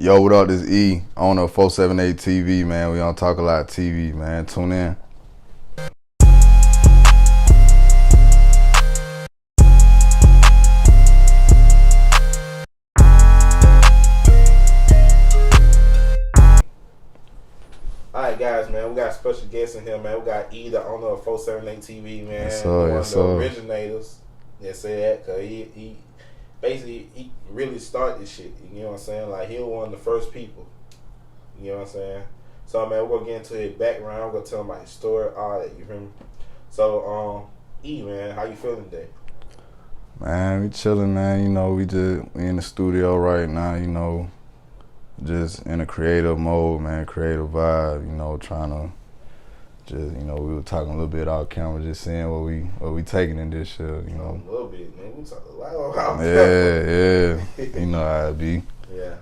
Yo, what up? This E. Owner of 478 TV, man. We on Talk A Lot TV, man. Tune in. Alright guys, man, we got a special guest in here, man. We got E, the owner of 478 TV, man. Yes, sir. One Yes, of the sir. originators. That said, cause he basically he really started this shit. You know what I'm saying? Like he was one of the first people. You know what I'm saying? So man, we're gonna get into his background. We're gonna tell him about his story, all that. You feel me? So E, man, how you feeling today? Man, we chilling, man. You know, we in the studio right now, you know, just in a creative mode, man, creative vibe, you know, trying to just, you know, we were talking a little bit off camera, just seeing what we taking in this shit, you know. A little bit, man. We talk a lot about Yeah. You know how it be. Yeah.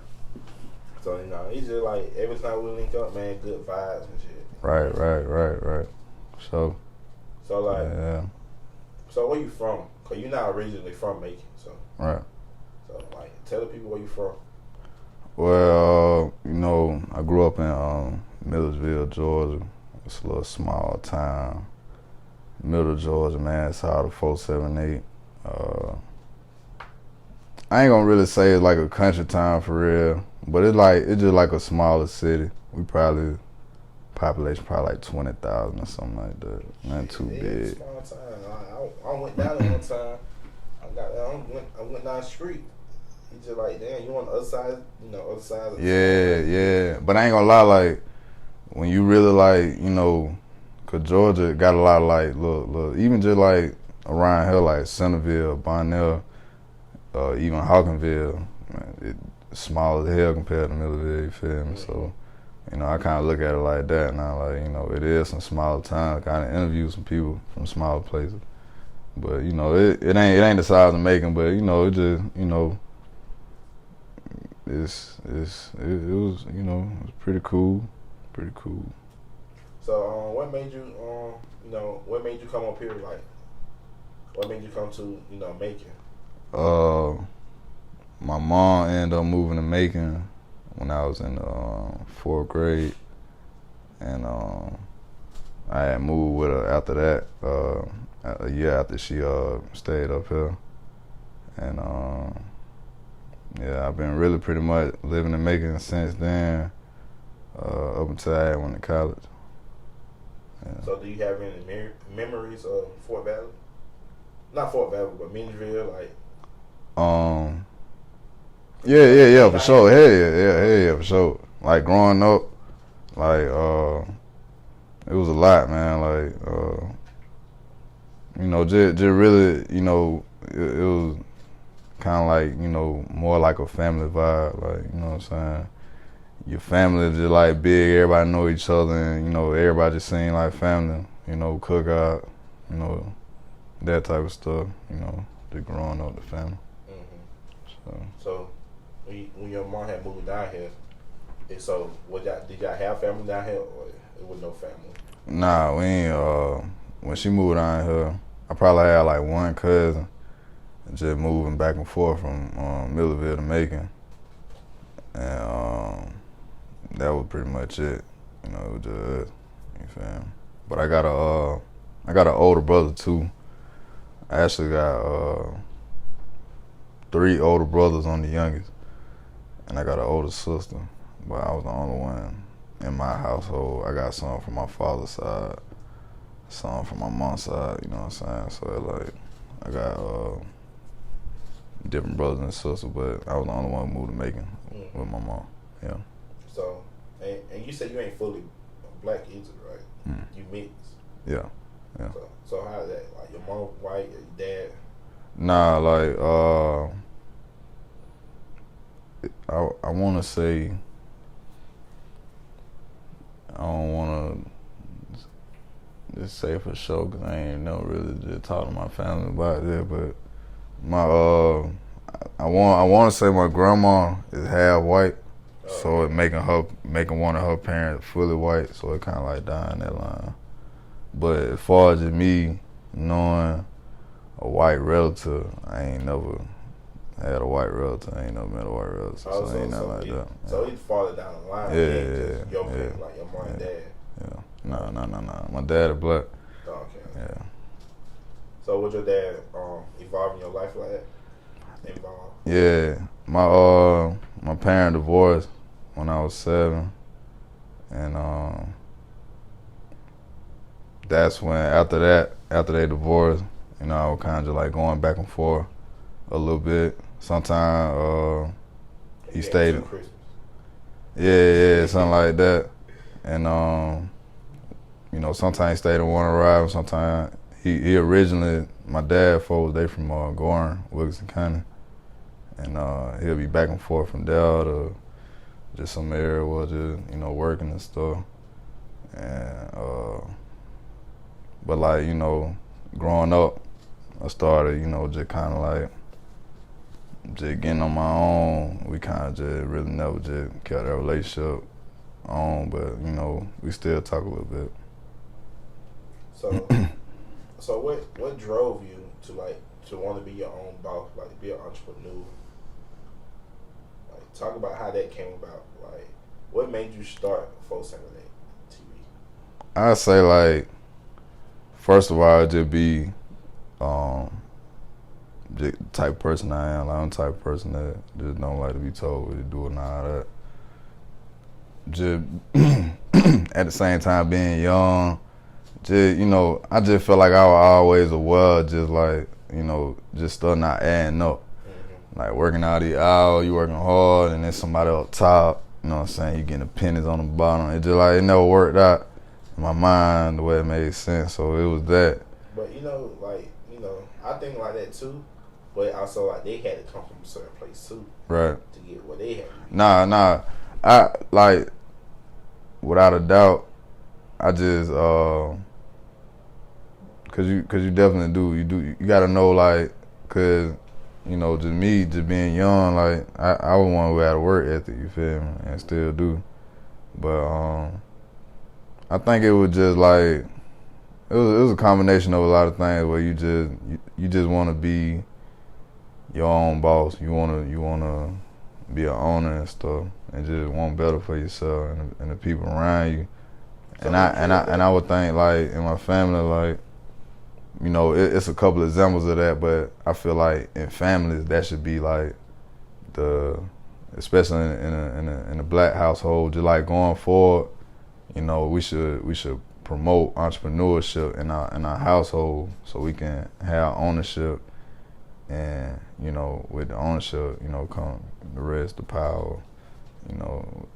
So, you know, it's just like every time we link up, man, good vibes and shit. Right. So like, yeah. So where you from? Cause you're not originally from Macon, so. Right. So like, tell the people where you from. Well, you know, I grew up in Millersville, Georgia. It's a little small town. Middle Georgia, man. It's out of 478. I ain't gonna really say it's like a country town for real, but it's just like a smaller city. We population probably like 20,000 or something like that. Not too big. Small town. I went down there one time. I went down the street. It's just like, damn, you on the other side, other side of the town. Yeah. But I ain't gonna lie, like, when you really like, you know, cause Georgia got a lot of like, look, even just like around here, like Centerville, Bonnell, even Hawkinville, man, it's small as hell compared to Millersville, you feel me? So, you know, I kind of look at it like that now, like, you know, it is some smaller town. Kind of interview some people from smaller places, but you know, it ain't the size of Macon, but you know, it just, you know, it was, you know, it was pretty cool. So, what made you, what made you come up here? Like, what made you come to, Macon? My mom ended up moving to Macon when I was in fourth grade, and I had moved with her after that. A year after she stayed up here, and yeah, I've been really pretty much living in Macon since then. Up until I went to college. Yeah. So do you have any memories of Fort Valley? Not Fort Valley, but Minnesville, like. Yeah, for sure. Yeah, for sure. Like growing up, like it was a lot, man. Like you know, just really, you know, it was kind of like, you know, more like a family vibe. Like, you know what I'm saying? Your family is just like big, everybody know each other, and you know, everybody just seem like family, you know, cookout, you know, that type of stuff, you know, just growing up the family. So when your mom had moved down here, so did y'all have family down here, or it was no family? Nah, we ain't, when she moved down here, I probably had like one cousin, just moving back and forth from Millerville to Macon, and that was pretty much it. You know, it was just, you feel me? But I got an older brother too. I actually got 3 older brothers. I'm the youngest, and I got an older sister. But I was the only one in my household. I got some from my father's side, some from my mom's side. You know what I'm saying? So like, I got different brothers and sisters, but I was the only one who moved to Macon with my mom. Yeah. So, and you said you ain't fully black either, right? You mix. Yeah. So how's that? Like your mom white, your dad? Nah, like I want to say, I don't want to just say for sure because I ain't never really just talk to my family about that, but my I want to say my grandma is half white. So it making one of her parents fully white, so it kind of like dying that line. But as far as me knowing a white relative, I ain't never had a white relative. I ain't never met a white relative, so ain't nothing like that. So he's farther down the line. Yeah. Your parents, like your mom and dad. Yeah. No. My dad is black. Oh, okay. Yeah. So would your dad evolve in your life like that? Involve? Yeah. My parents divorced when I was 7, and that's when after they divorced, you know, I was kind of like going back and forth a little bit. Sometimes he stayed. Yeah, something like that. And you know, sometimes he stayed in one ride, and sometimes he originally, my dad folks, they from Gorham, Wilkinson County, and he'll be back and forth from there to just some area where just, you know, working and stuff. And but like, you know, growing up, I started, you know, just kind of like just getting on my own. We kind of just really never just kept that relationship on, but you know, we still talk a little bit. So what drove you to want to be your own boss, like be an entrepreneur? Like, talk about how that came about. Like, what made you start 478 TV? I say, like, first of all, just be the type of person I am. Like, I'm the type of person that just don't like to be told what to do and all that. Just at the same time being young, just, you know, I just felt like I was always aware, just like, you know, just stuff not adding up. Mm-hmm. Like working all the hours, you working hard, and then somebody up top, you know what I'm saying, you getting the pennies on the bottom. It just like, it never worked out in my mind the way it made sense, so it was that. But you know, like, you know, I think like that too, but also like they had to come from a certain place too. Right. To get what they had. Nah. I, like, without a doubt, I just, cause you definitely do. You gotta know, like, cause, you know, just me, just being young, like, I was one who had a work ethic, you feel me, and still do. But, I think it was just like, it was a combination of a lot of things where you just want to be your own boss. You wanna be an owner and stuff, and just want better for yourself and the people around you. And I would think, like, in my family, like, you know, it's a couple examples of that, but I feel like in families that should be like especially in a black household, just like going forward, you know, we should promote entrepreneurship in our household so we can have ownership, and, you know, with the ownership, you know, come the rest, the power, you know,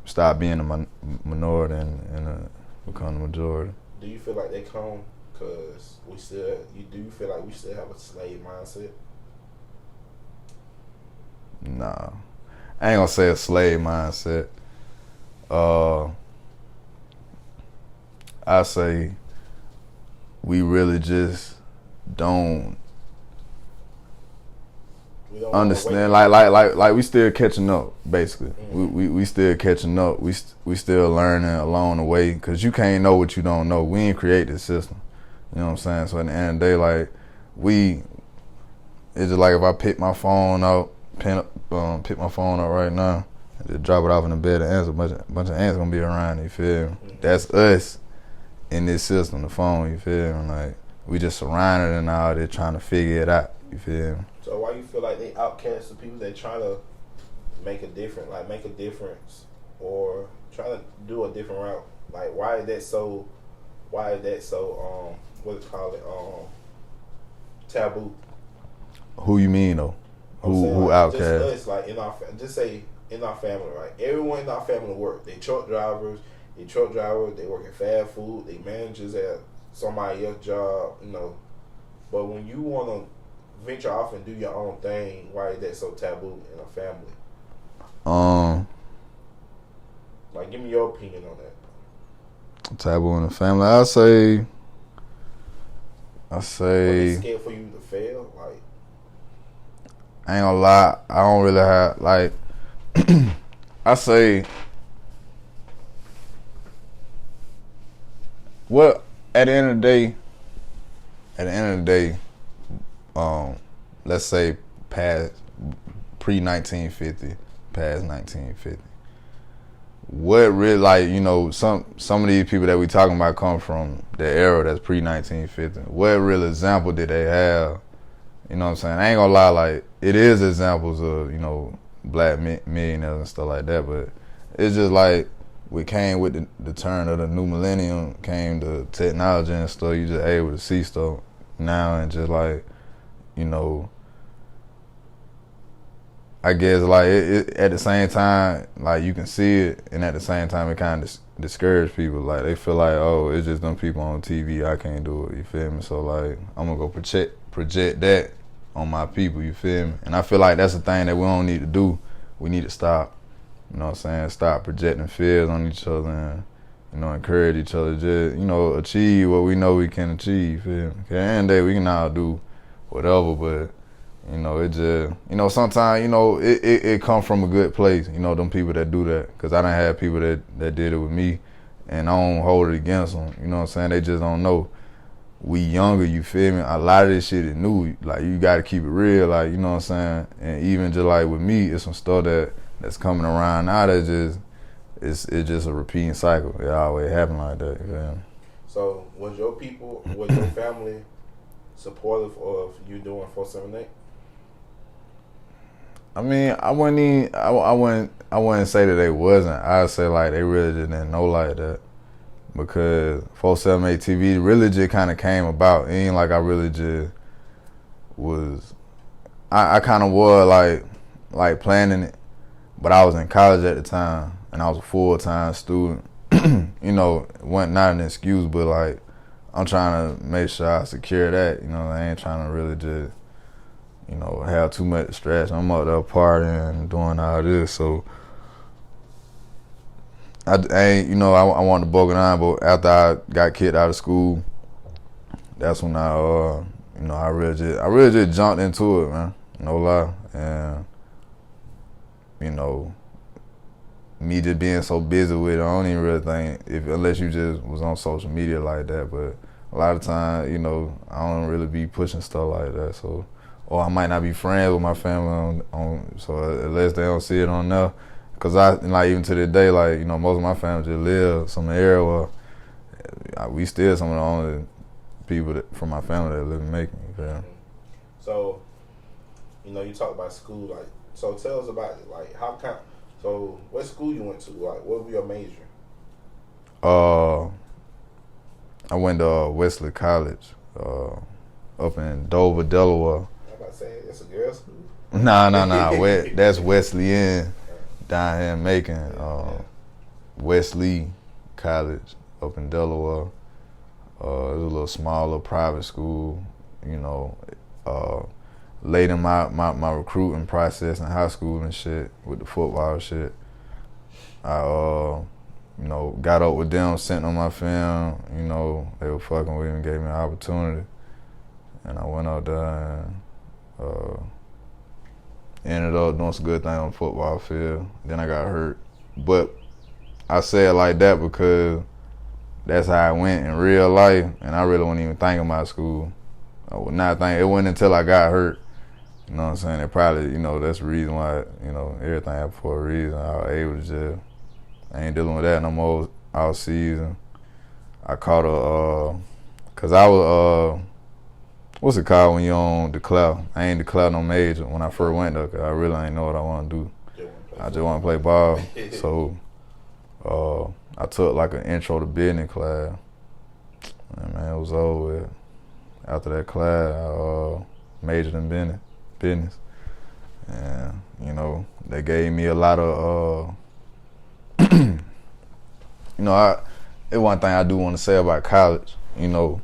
stop being a minority and become the majority. Do you feel like they come because do you feel like we still have a slave mindset? Nah, I ain't gonna say a slave mindset. I say we really just don't understand. Like we still catching up, basically. Mm-hmm. We still catching up. We still learning along the way, because you can't know what you don't know. We ain't create this system. You know what I'm saying? So at the end of the day, like, it's just like if I pick my phone up right now, and just drop it off in the bed and answer, a bunch of ants gonna be around, you feel me? Mm-hmm. That's us in this system, the phone, you feel me? Like, we just surrounded and all there trying to figure it out, you feel me? So why you feel like they outcast the people that try to make a difference, or try to do a different route? Like, why is that so taboo? Who you mean though? Who outcast? Just us, like, in our family, right? Everyone in our family work. They truck drivers, they work at fast food, they managers at somebody else's job, you know. But when you want to venture off and do your own thing, why is that so taboo in a family? Like, give me your opinion on that. Taboo in the family, I say. Are they scared for you to fail? Like, I ain't gonna lie, I don't really have, like, I say, well, at the end of the day, let's say pre-1950, past 1950. What really, like, you know, some of these people that we talking about come from the era that's pre-1950. What real example did they have? You know what I'm saying? I ain't gonna lie, like, it is examples of, you know, black millionaires and stuff like that, but it's just like, we came with the turn of the new millennium, came the technology and stuff, you just able to see stuff now and just like, you know, I guess like it at the same time, like you can see it, and at the same time it kind of discourages people. Like they feel like, oh, it's just them people on TV, I can't do it. You feel me? So like I'm gonna go project that on my people. You feel me? And I feel like that's the thing that we don't need to do. We need to stop. You know what I'm saying? Stop projecting fears on each other and, you know, encourage each other. Just, you know, achieve what we know we can achieve. You feel me? 'Cause at the end of the day, we can all do whatever, but you know, it just, you know, sometimes, you know, it come from a good place, you know, them people that do that. Because I done had people that did it with me, and I don't hold it against them. You know what I'm saying? They just don't know. We younger, you feel me? A lot of this shit is new. Like, you got to keep it real, like, you know what I'm saying? And even just like with me, it's some stuff that's coming around now that just, it's just a repeating cycle. It always happen like that, you feel me? So, was your people, was your family supportive of you doing 478? I mean, I wouldn't say that they wasn't. I'd say like they really just didn't know like that, because 478 TV really just kind of came about. It ain't like I really just was. I kind of was like planning it, but I was in college at the time and I was a full-time student. You know, it wasn't not an excuse, but like I'm trying to make sure I secure that. You know, I ain't trying to really just, you know, have too much stress. I'm up there partying and doing all this, so I ain't, you know, I wanted to bug it on, but after I got kicked out of school, that's when I, you know, I really just jumped into it, man. No lie, and you know, me just being so busy with it, I don't even really think unless you just was on social media like that. But a lot of times, you know, I don't really be pushing stuff like that, so. Or I might not be friends with my family on so unless they don't see it on there. Cause like even to this day, like, you know, most of my family just live some area where we still some of the only people from my family that live in Macon. Yeah. So, you know, you talk about school, like, so tell us about it, like so what school you went to, like what was your major? I went to Wesley College, up in Dover, Delaware. Saying it's a girls' school? Nah. That's Wesleyan down here in Macon. Wesley College up in Delaware. It was a little smaller private school. You know, late in my recruiting process in high school and shit with the football shit, I you know, got up with them, sent them my film. You know, they were fucking with me and gave me an opportunity, and I went out there and ended up doing some good things on the football field. Then I got hurt. But I say it like that because that's how it went in real life, and I really wasn't even thinking about school. I was not thinking. It wasn't until I got hurt. You know what I'm saying? It probably, you know, that's the reason why, you know, everything happened for a reason. I was able to just, I ain't dealing with that no more all season. I caught cause I was, what's it called when you don't declare? I ain't declare no major when I first went there, cause I really ain't know what I want to do. I just want to play ball. So I took like an intro to business class. And man, it was over with. After that class, I majored in business. And, you know, they gave me a lot of, you know, it's one thing I do want to say about college. You know,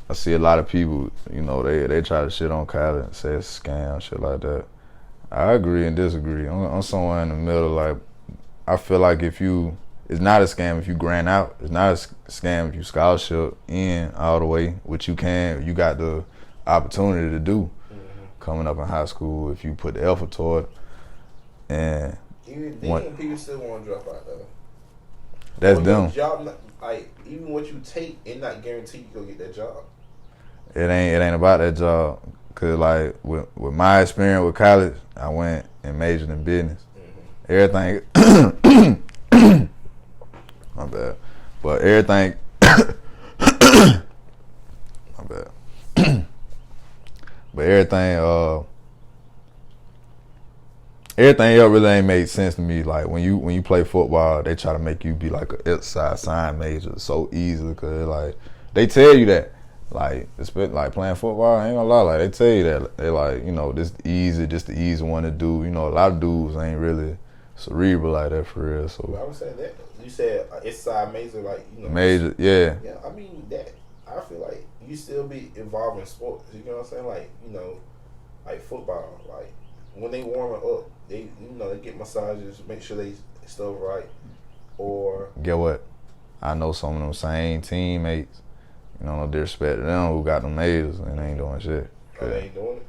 I see a lot of people, you know, they try to shit on college and say it's a scam, shit like that. I agree and disagree. I'm somewhere in the middle. Like, I feel like it's not a scam if you grant out. It's not a scam if you scholarship in all the way, which you got the opportunity to do coming up in high school if you put the effort toward it. And even people still want to drop out though. That's them. Job, like, even what you take, it not guaranteed you gonna get that job. It ain't about that job. Cause like with my experience with college, I went and majored in business. Everything, my bad, but everything, my bad, but everything else really ain't made sense to me. Like when you play football, they try to make you be like an exercise science major so easy, cause like they tell you that. Like, it's been like playing football, I ain't gonna lie, like they tell you that. They like, you know, this easy, just the easy one to do. You know, a lot of dudes ain't really cerebral like that for real. So I would say that. You said it's side major, like, you know. Major, yeah. Yeah, I mean, that, I feel like you still be involved in sports. You know what I'm saying? Like, you know, like football. Like, when they warm up, they, you know, they get massages, make sure they stuff right. Or. Get what? I know some of them same teammates. You know, no disrespect to them who got them majors and they ain't doing shit. Oh, they ain't doing it?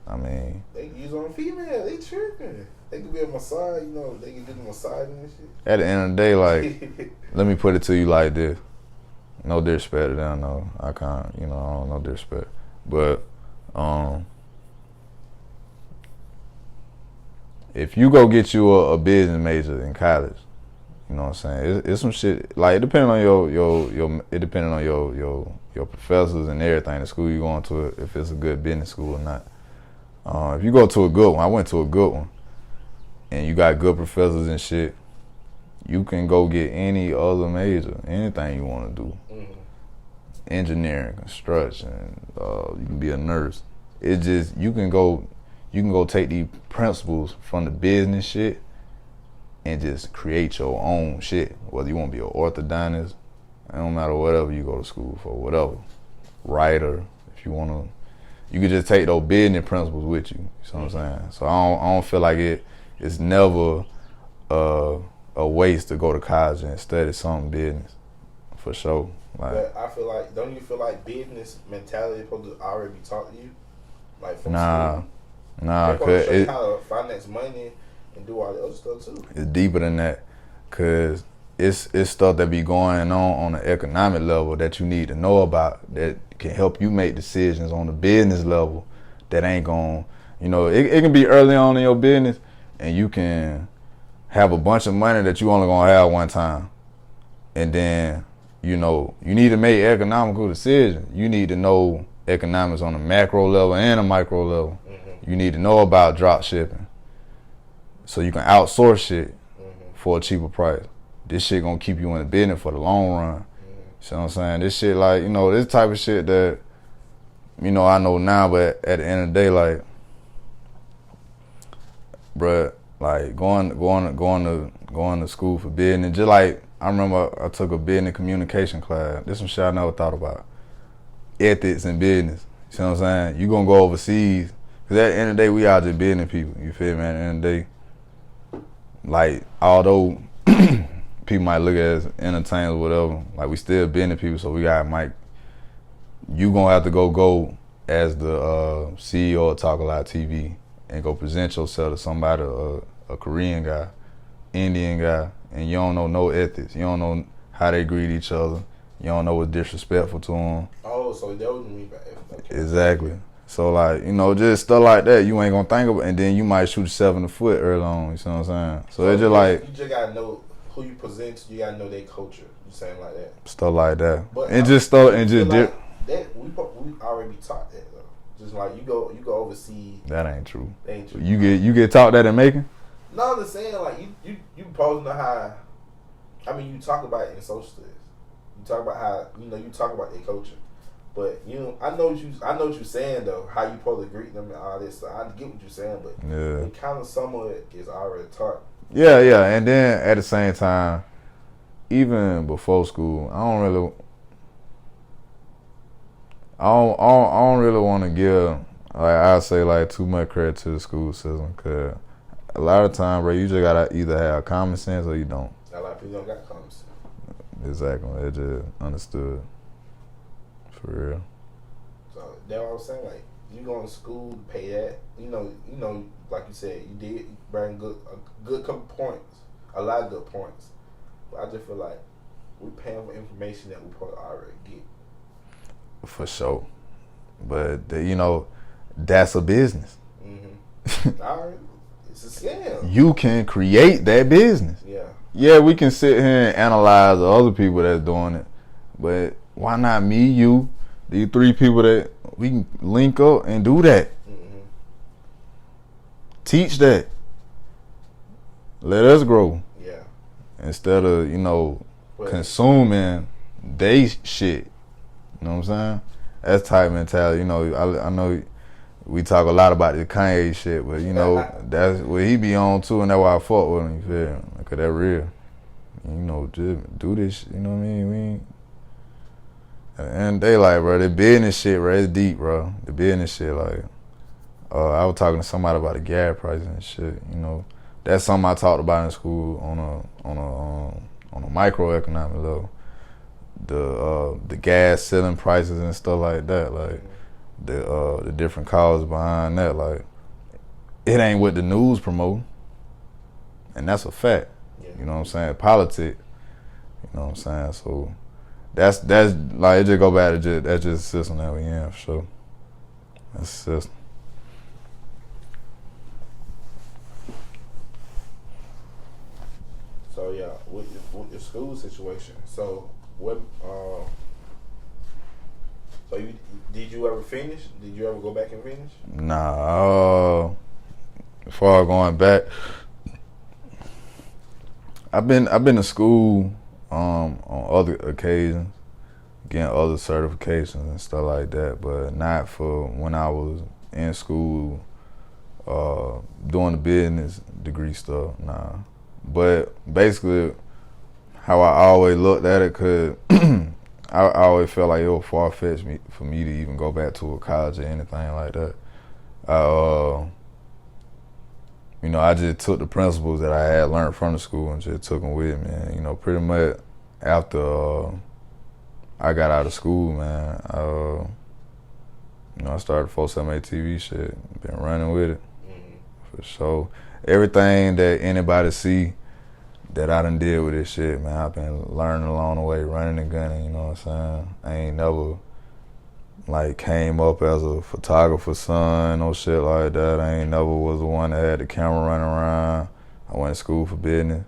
I mean. They can use on female. They tripping. They can be a massage, you know, they can do the massage and shit. At the end of the day, like, let me put it to you like this. No disrespect to them, no. I can't, you know, no disrespect. But, if you go get you a business major in college, you know what I'm saying? It's some shit, like, it depending on your professors and everything, the school you going to, if it's a good business school or not. If you go to a good one, I went to a good one, and you got good professors and shit, you can go get any other major, anything you want to do. Mm-hmm. Engineering, construction, you can be a nurse. It's just, you can go take these principles from the business shit and just create your own shit. Whether you want to be an orthodontist, it don't matter, whatever you go to school for, whatever. Writer, if you want to, you can just take those business principles with you. You know what I'm saying? So I don't feel like it's never a waste to go to college and study some business, for sure. Like, but I feel like, don't you feel like business mentality is supposed to already be taught to you? Like from school? Nah, cause show you how to finance money and do all the other stuff too. It's deeper than that, cause it's stuff that be going on the economic level that you need to know about that can help you make decisions on the business level that ain't gon', you know, it can be early on in your business and you can have a bunch of money that you only gonna have one time, and then, you know, you need to make economical decisions. You need to know economics on a macro level and a micro level. Mm-hmm. You need to know about drop shipping so you can outsource shit for a cheaper price. This shit gonna keep you in the business for the long run. You know what I'm saying? This shit, like, you know, this type of shit that, you know, I know now, but at the end of the day, like, bruh, like going to school for business, just like I remember I took a business communication class. This some shit I never thought about. Ethics in business. You know what I'm saying? You gonna go overseas, cause at the end of the day, we all just business people. You feel me? At the end of the day, like, although people might look at us as entertainers or whatever, like, we still business people, so we got you gonna have to go as the CEO of Talk A Lot TV and go present yourself to somebody, a Korean guy, Indian guy, and you don't know no ethics. You don't know how they greet each other. You don't know what's disrespectful to them. Oh, so that was me. Okay. Exactly. So, like, you know, just stuff like that, you ain't gonna think about, and then you might shoot yourself in the foot early on. You see what I'm saying? So it's just like, you just gotta know who you present to. You gotta know their culture. You saying like that? Stuff like that. But and just stuff and just like that. We already taught that though. Just like you go overseas. That ain't true. That ain't true. You get taught that in Macon? No, I'm just saying, like, you supposed to know how. I mean, you talk about it in social studies. You talk about how, you know, you talk about their culture. But, you know, I know what you're saying though. How you supposed to greet them and all this. So I get what you're saying, but yeah, it kind of some of it is already taught. Yeah, and then at the same time, even before school, I don't really want to give, like, I say, like, too much credit to the school system, cause a lot of time, bro, you just gotta either have common sense or you don't. A lot of people don't got common sense. Exactly, they just understood. For real. So that's what I was saying. Like, you going to school to pay that. You know, like you said, you did bring a good couple points, a lot of good points. But I just feel like we paying for information that we probably already get. For sure, but you know, That's a business. All right. It's a scam. You can create that business. Yeah. Yeah, we can sit here and analyze the other people that's doing it, but why not me, you, these three people that we can link up and do that? Teach that. Let us grow. Yeah. Instead of, consuming they shit. You know what I'm saying? That's type mentality. I know we talk a lot about the Kanye shit, but that's what he be on too, and that's why I fuck with him. You feel me? Cause that real. Just do this. You know what I mean? We ain't. And they like, bro, the business shit, bro, it's deep, bro. The business shit, like, I was talking to somebody about the gas prices and shit. That's something I talked about in school on a microeconomic level. The gas selling prices and stuff like that, like the different causes behind that, like it ain't what the news promote, and that's a fact. Yeah. You know what I'm saying? Politics. You know what I'm saying? So that's like it just go back to that's just the system that we in for sure. That's the system. So yeah, with your school situation. So what? Did you ever finish? Did you ever go back and finish? Nah. Before going back, I've been to school on other occasions, getting other certifications and stuff like that, but not for when I was in school doing the business degree stuff. Nah. But basically, how I always looked at it, cause I always felt like it was far-fetched for me to even go back to a college or anything like that. I just took the principles that I had learned from the school and just took them with me. And, pretty much after I got out of school, man, I started 478 TV shit. Been running with it for sure. Everything that anybody see that I done did with this shit, man, I've been learning along the way, running and gunning, you know what I'm saying? I ain't never, came up as a photographer's son, no shit like that. I ain't never was the one that had the camera running around. I went to school for business.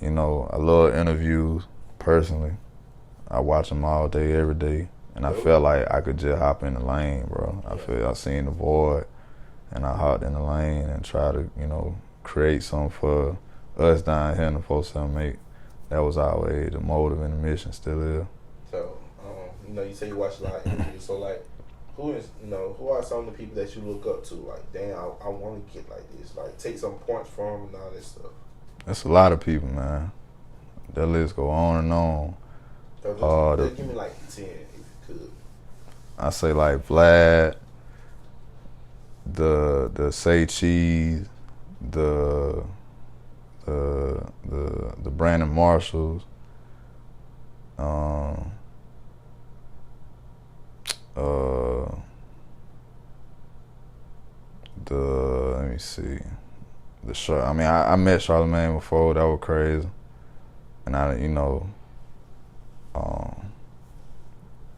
I love interviews, personally. I watch them all day, every day. And I felt like I could just hop in the lane, bro. I seen the void, and I hopped in the lane and tried to, create something for us down here in the 478. That was always the motive and the mission, still is. So, you say you watch a lot of interviews. So, who are some of the people that you look up to? Like, damn, I want to get like this. Like, take some points from and all this stuff. That's a lot of people, man. That list go on and on. So just give me 10 if you could. I say Vlad, the Say Cheese, the Brandon Marshalls, let me see, I met Charlamagne before. That was crazy, and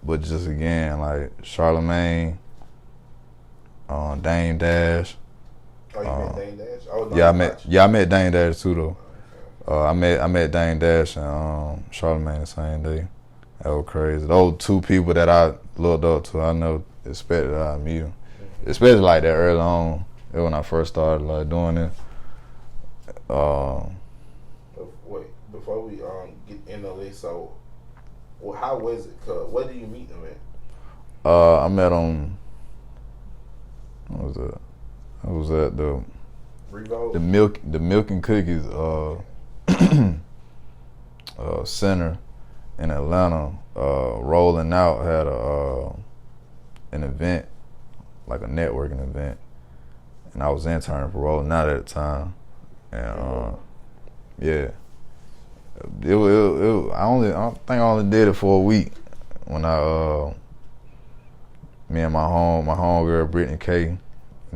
but just again, Charlamagne, Dame Dash. Oh, you met Dame Dash? Oh, no, I met Dame Dash too though. I met Dame Dash and Charlamagne the same day. That was crazy. Those two people that I looked up to, I never expected I'd meet them. Especially that early on, when I first started doing it. Wait, before we get into this, so how was it? Cause where did you meet them at? I met them. What was that? I was at the Milk and Cookies center in Atlanta. Rolling Out had an event, like a networking event, and I was interning for Rolling Out at the time. And yeah, I think I only did it for a week when me and my homegirl Brittany K. You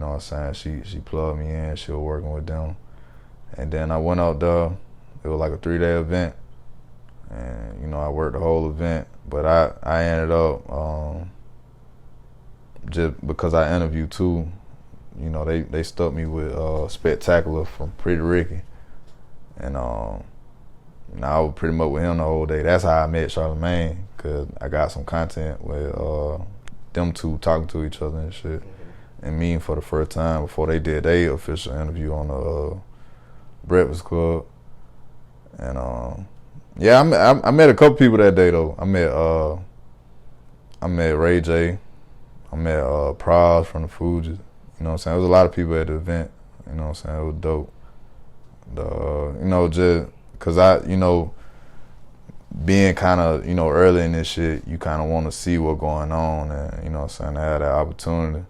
know what I'm saying? She plugged me in. She was working with them. And then I went out there. It was like a 3-day event. And, I worked the whole event. But I ended up just because I interviewed too, you know, they stuck me with Spectacular from Pretty Ricky, and you know, I was pretty much with him the whole day. That's how I met Charlamagne, cause I got some content with them two talking to each other and shit, and meeting for the first time before they did their official interview on the Breakfast Club, and yeah, I met a couple people that day though. I met Ray J, I met Praz from the Fugees. You know what I'm saying? There was a lot of people at the event. You know what I'm saying? It was dope. You know, just cause you know, being kind of, you know, early in this shit, you kind of want to see what's going on, and you know what I'm saying, I had that opportunity.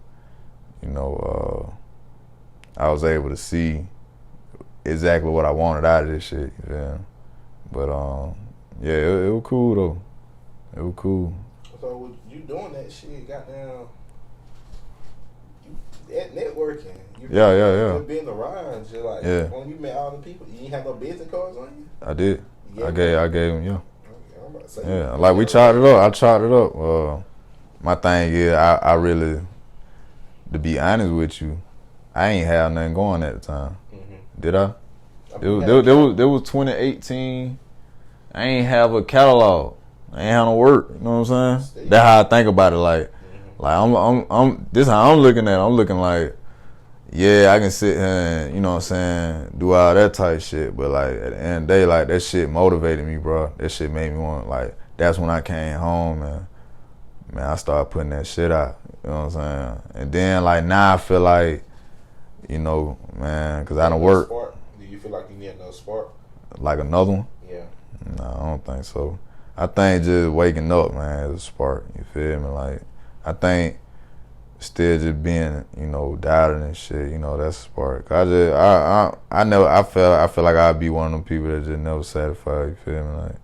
You know, I was able to see exactly what I wanted out of this shit. Yeah, but yeah, it was cool though. It was cool. So with you doing that shit, goddamn, that networking. Yeah. Just being around, just like when you met all the people, you ain't have no business cards on you. I did. I gave them. Yeah. I'm about to say, yeah, like we charted it up. I charted it up. My thing is, I really, to be honest with you, I ain't have nothing going at the time. Did I? It was 2018. I ain't have a catalog. I ain't have no work. You know what I'm saying? That's how I think about it. Like I'm. This how I'm looking at it. I'm looking like, yeah, I can sit here and, you know what I'm saying, do all that type shit. But like at the end of the day, like that shit motivated me, bro. That shit made me want, like, that's when I came home and man, I started putting that shit out. You know what I'm saying? And then like now I feel like, you know, man, cause I don't work. Do you feel like you need another spark? Like another one? Yeah. No, I don't think so. I think just waking up, man, is a spark. You feel me? Like, I think still just being, you know, doubting and shit, you know, that's a spark. I feel like I'd be one of them people that just never satisfied. You feel me? Like,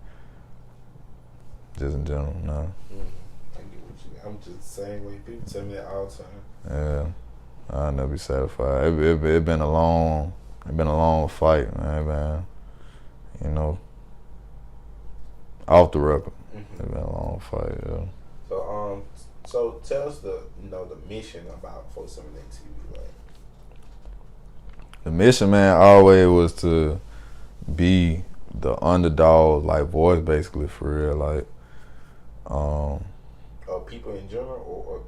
just in general, no. I get what you. I'm just the same way. People tell me that all the time. Yeah, I'll never be satisfied. It been a long fight, man. You know, off the record, it been a long fight. Yeah. So tell us the mission about 478 TV. Like, the mission, man, always was to be the underdog, like, voice, basically, for real, like. People in general,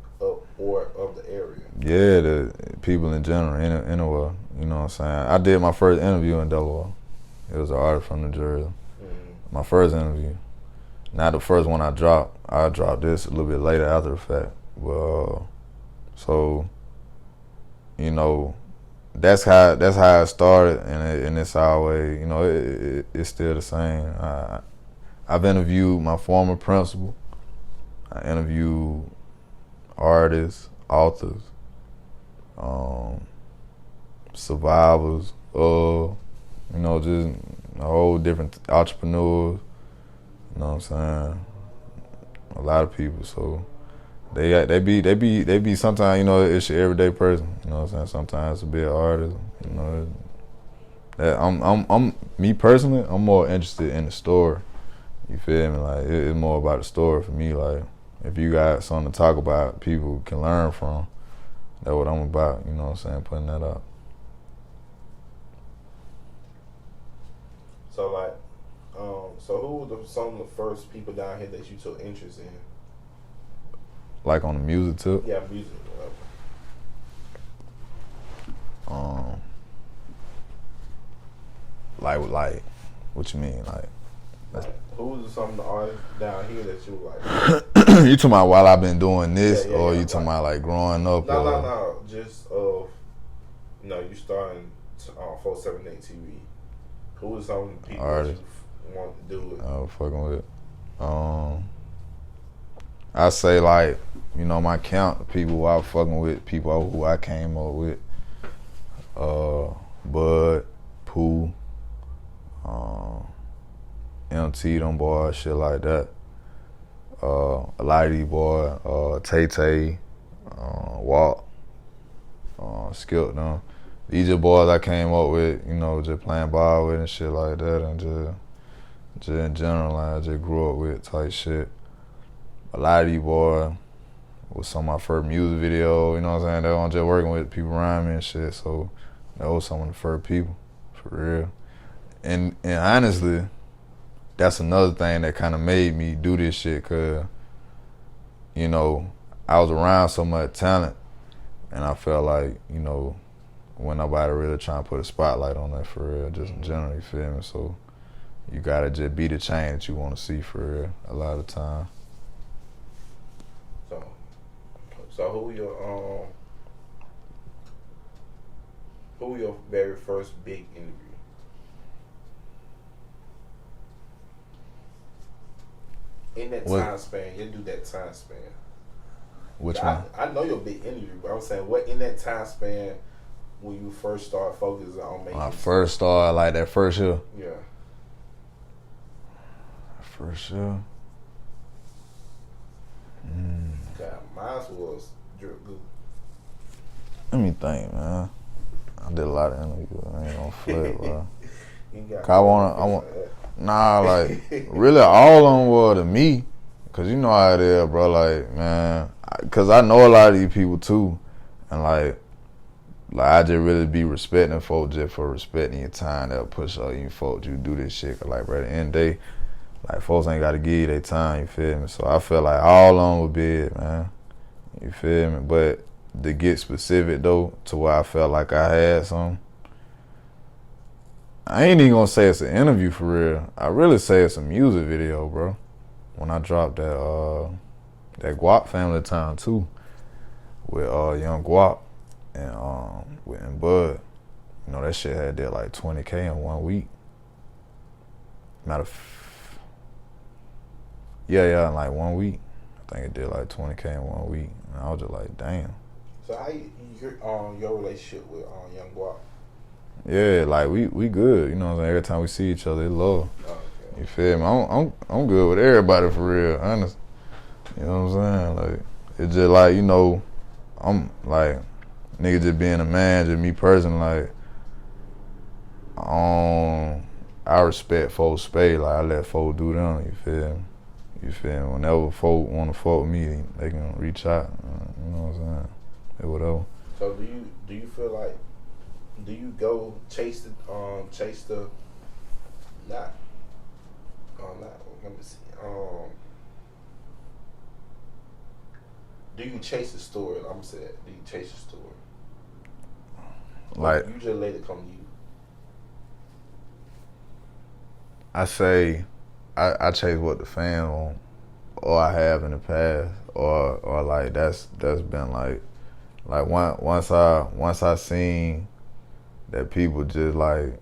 or of the area. Yeah, the people in general, anywhere. You know what I'm saying? I did my first interview in Delaware. It was an artist from New Jersey. My first interview. Not the first one I dropped. I dropped this a little bit later after the fact. Well, so, you know, that's how it started, and it's always, you know, it's still the same. I've interviewed my former principal. I interviewed artists, authors, survivors, you know, just a whole different entrepreneurs. You know what I'm saying? A lot of people. So they be sometimes, you know, it's your everyday person. You know what I'm saying? Sometimes to be an artist. You know, that I'm me personally, I'm more interested in the story. You feel me? Like it's more about the story for me. Like if you got something to talk about, people can learn from. That's what I'm about. You know what I'm saying? Putting that out. So like, so who were some of the first people down here that you took interest in? Like on the music tip? Yeah, music. Like, what you mean? Like who was some of the artists down here that you like? You talking about while I've been doing this, yeah, or you talking about like growing up? No. Just you starting on 478 TV. Who was some of the people that you want to do it? I was fucking with. I say like, you know, my count of people who I was fucking with, people who I came up with, Bud, Pooh, MT, them boys, shit like that. A lot of these boys, Tay, Walt, Skip, them. These are boys I came up with, you know, just playing ball with and shit like that, and just in general, like, I just grew up with type shit. A lot of these boys, was some of my first music video, you know what I'm saying? That was just working with people around me and shit. So that was some of the first people, for real. And honestly, that's another thing that kind of made me do this shit, cause, you know, I was around so much talent, and I felt like, you know, when nobody really trying to put a spotlight on that, for real, just in general, you feel me? So you gotta just be the change that you want to see, for real, a lot of the time. So who your very first big interview? In that time span, you do that time span. Which one? I know your big interview, but I'm saying, what in that time span when you first start focusing on making? When I first started, like that first year. Yeah. First year. God, mine was Drip Goo. Let me think, man. I did a lot of interviews. I ain't gonna flip, bro. Nah, like, really all of them were to me. Cause you know how it is, bro. Like, man, cause I know a lot of these people too. And like I just really be respecting folks just for respecting your time. They'll push up you folks, you do this shit. Cause like, bro, at the end of the day, like, folks ain't gotta give you their time, you feel me? So I feel like all of them would be it, man. You feel me? But to get specific though, to where I felt like I had some, I ain't even gonna say it's an interview for real. I really say it's a music video, bro. When I dropped that Guap Family Time too, with Young Guap and Bud, you know, that shit had did like 20K in 1 week. Yeah, in like 1 week. I think it did like 20K in 1 week. And I was just like, damn. So how your relationship with Young Guap? Yeah, like we good. You know what I'm saying? Every time we see each other, it's love. Oh, okay. You feel me? I'm good with everybody, for real, honest. You know what I'm saying? Like, it's just like, you know, I'm like, nigga just being a man, just me personally, like, I respect folks' space. Like, I let folks do them, you feel me? You feel me? Whenever folk want to fuck with me, they can reach out. You know what I'm saying? Or whatever. So do you feel like, do you go chase the let me see. Do you chase the story? I'm saying, do you chase the story? Like, you just let it come to you. I say, I chase what the fan want, or I have in the past, or like that's been like once I seen that people just like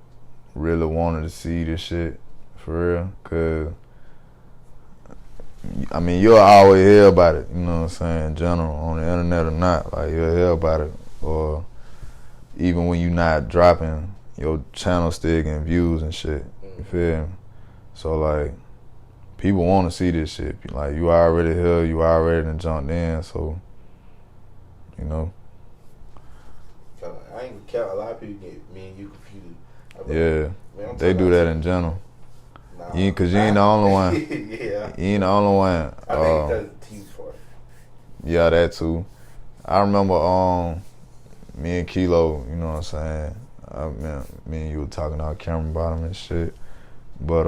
really wanted to see this shit for real, cause I mean, you'll always hear about it, you know what I'm saying, in general, on the internet or not, like you'll hear about it, or even when you're not dropping, your channel still getting views and shit, you feel me? So like, people want to see this shit, like you already here, you already done jumped in, so, you know. I ain't count. A lot of people get me and you confused. Yeah, man, they do that in general. Nah, Cause you ain't the only one. Yeah. You ain't the only one. I think that's the team for it. Yeah, that too. I remember me and Kilo, you know what I'm saying? Me and you were talking out camera bottom and shit. But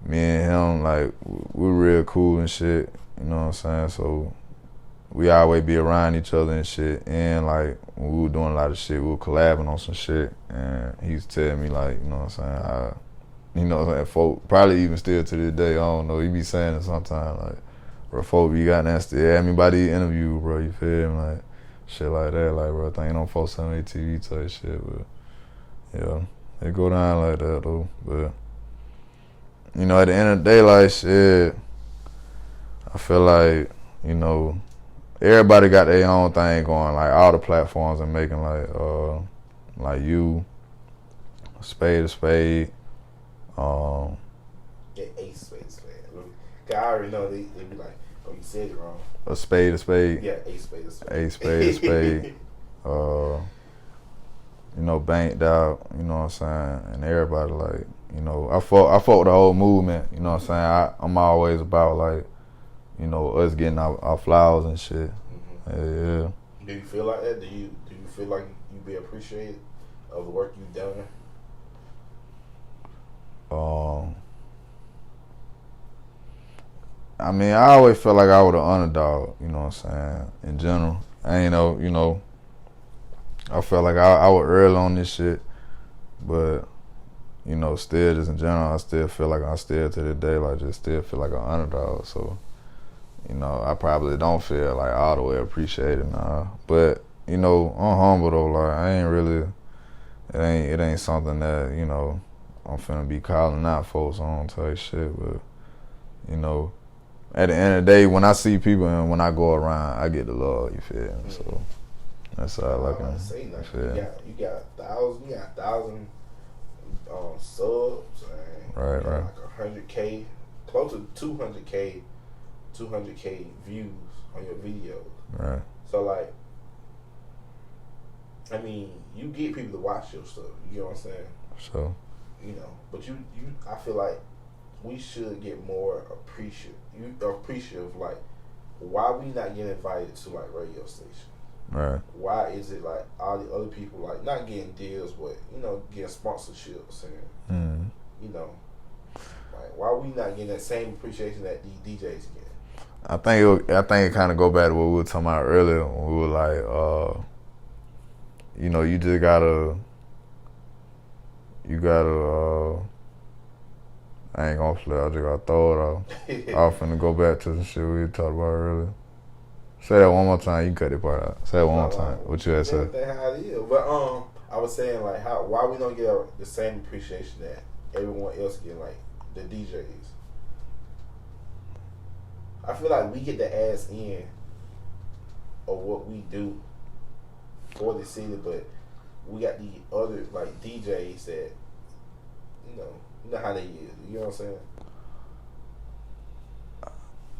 me and him, like, we're real cool and shit, you know what I'm saying? So we always be around each other and shit. And like, when we were doing a lot of shit, we were collabing on some shit. And he was telling me, like, you know what I'm saying, you know what I'm saying, folk, probably even still to this day, I don't know, he be saying it sometimes, like, bro, folk be got nasty, yeah, me by the interview, bro, you feel me, like, shit like that, like, bro, thinking on folks on their TV type shit, but, yeah, it go down like that, though, but, you know, at the end of the day, like, shit, I feel like, you know, everybody got their own thing going, like, all the platforms are making, like you, spade to spade, yeah, a spade. I already know they be like, oh, you said it wrong. A spade to spade. Yeah, a spade. A spade to spade. You know, banked out. You know what I'm saying, and everybody, like, you know, I fought with the whole movement. You know what I'm saying. I'm always about, like, you know, us getting our flowers and shit. Yeah. Do you feel like that? Do you feel like you be appreciated of the work you've done? I mean, I always felt like I was an underdog, you know what I'm saying, in general. I ain't know, you know, I felt like I was early on this shit, but, you know, still just in general, I still feel like I still to this day, like just still feel like an underdog. So, you know, I probably don't feel like all the way appreciated now. But, you know, I'm humble though, like I ain't really, it ain't something that, you know, I'm finna be calling out folks on type shit, but, you know, at the end of the day, when I see people and when I go around, I get the love, you feel me? So that's all I can say. You got 1,000 subs, and right. like 100K, close to 200K views on your videos. Right. So like, I mean, you get people to watch your stuff. You know what I'm saying? So, you know, but I feel like we should get more appreciative. Like, why we not getting invited to like radio stations? right. Why is it like all the other people like not getting deals, but you know, getting sponsorships and you know, like why we not getting that same appreciation that these DJs get? I think it kind of go back to what we were talking about earlier when we were like, you know, you just gotta, I ain't gonna play, I just gotta throw it off. I'm finna go back to the shit we talked about earlier. Say that one more time, you can cut that part out. Say that one more time, what you had said. That's how it is. But I was saying like why we don't get the same appreciation that everyone else get, like the DJs. I feel like we get the ass in of what we do for the city, but we got the other like DJs that you know how they is. You know what I'm saying?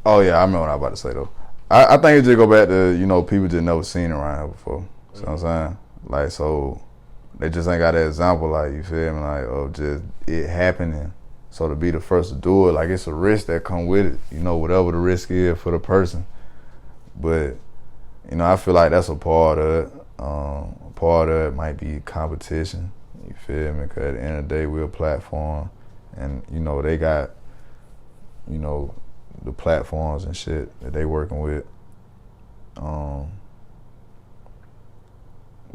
Oh yeah, I remember what I was about to say though. I think it just go back to, you know, people just never seen it around here before. You know what I'm saying? Like, so they just ain't got that example, like, you feel me, like, of just it happening. So to be the first to do it, like, it's a risk that come with it, you know, whatever the risk is for the person. But, you know, I feel like that's a part of it. A part of it might be competition, you feel me? Because at the end of the day, we're a platform, and, you know, they got, you know, the platforms and shit that they working with.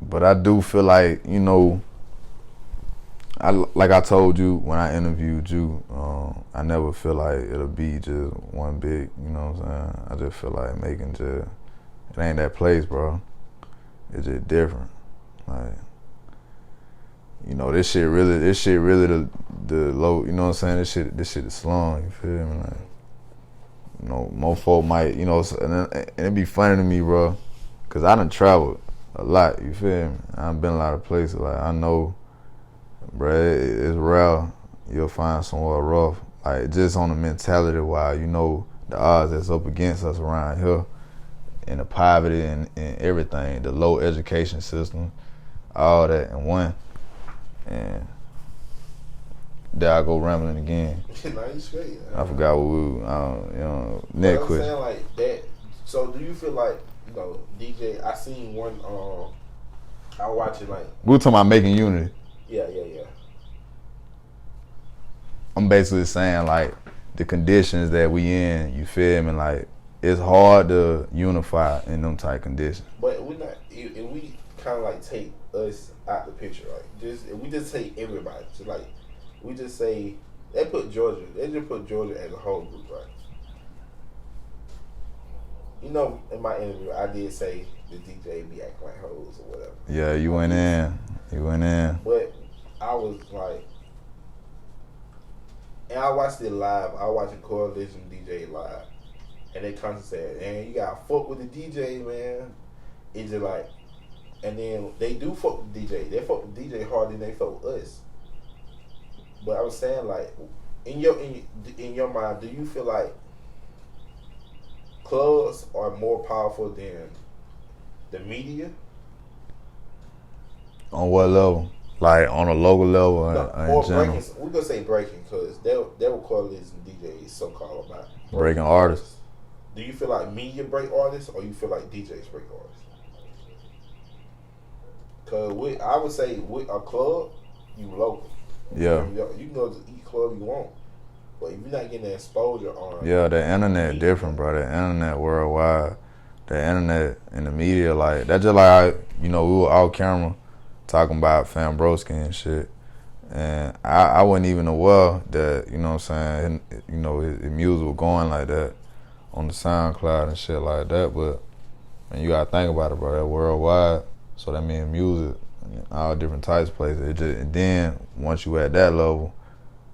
But I do feel like, you know, like I told you when I interviewed you, I never feel like it'll be just one big, you know what I'm saying? I just feel like making just, it ain't that place, bro. It's just different. Like, you know, this shit really the low, you know what I'm saying? This shit is slung, you feel me? Like, you know, more folk might, you know, and it'd be funny to me, bro, because I done traveled a lot, you feel me? I've been a lot of places. Like, I know, bro, it's rare you'll find somewhere rough. Like, just on the mentality why, you know, the odds that's up against us around here, and the poverty and everything, the low education system, all that in one. And there I go rambling again. No, you straight. I forgot what we, you know, next question. I'm saying like that. So do you feel like, you know, DJ? I seen one. I watch it like. We were talking about making unity. Yeah. I'm basically saying like the conditions that we in. You feel me? Like it's hard to unify in them type conditions. But we not. If we kind of like take us out the picture, like if we just take everybody, so like. We just say they just put Georgia as a whole group, right? You know, in my interview, I did say the DJ be acting like hoes or whatever. Yeah, you went in. But I was like, and I watched it live. I watched a Coalition DJ live, and they constantly said, "Man, you gotta fuck with the DJ, man." It's just like, and then they do fuck with the DJ. They fuck with the DJ harder than they fuck with us. But I was saying, like, in your mind, do you feel like clubs are more powerful than the media? On what level? Like on a local level or in general? Breaking, we're gonna say breaking because they will call this DJs so-called about breaking artists. do you feel like media break artists or you feel like DJs break artists? Cause I would say with a club, you local. Yeah. You can go to each club you want, but if you're not getting the exposure on. Yeah, the internet different, bro. The internet worldwide. The internet and the media, like that's just like we were off camera talking about Fambroski and shit, and I wasn't even aware that what I'm saying, his music was going like that on the SoundCloud and shit like that. But man, you gotta think about it, bro. That worldwide, so that means music, all different types of places. And then once you at that level,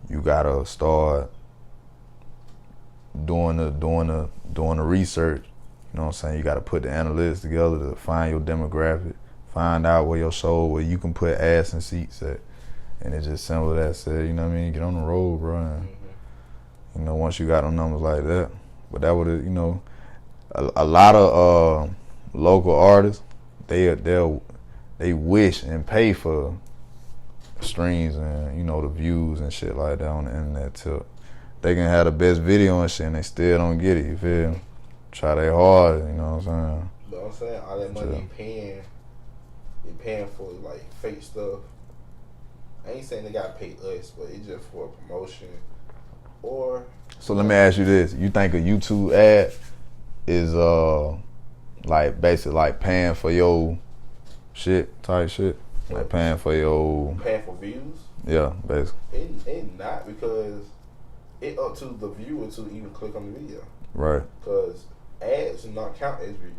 you gotta start doing the research. You know what I'm saying? You got to put the analytics together to find your demographic, find out where you can put ass and seats at. And it's just simple as that said, you know what I mean? Get on the road, bro. And, once you got them numbers like that. But that would, a lot of local artists, they wish and pay for streams and, the views and shit like that on the internet too. They can have the best video and shit and they still don't get it, you feel me? Try their hard, you know what I'm saying? You know what I'm saying? All that money they paying for like fake stuff. I ain't saying they gotta pay us, but it's just for a promotion. Or so let me ask you this: you think a YouTube ad is like basically like paying for your shit type shit, like paying for views? Yeah, basically. It not, because it up to the viewer to even click on the video. Right. Because ads do not count as views.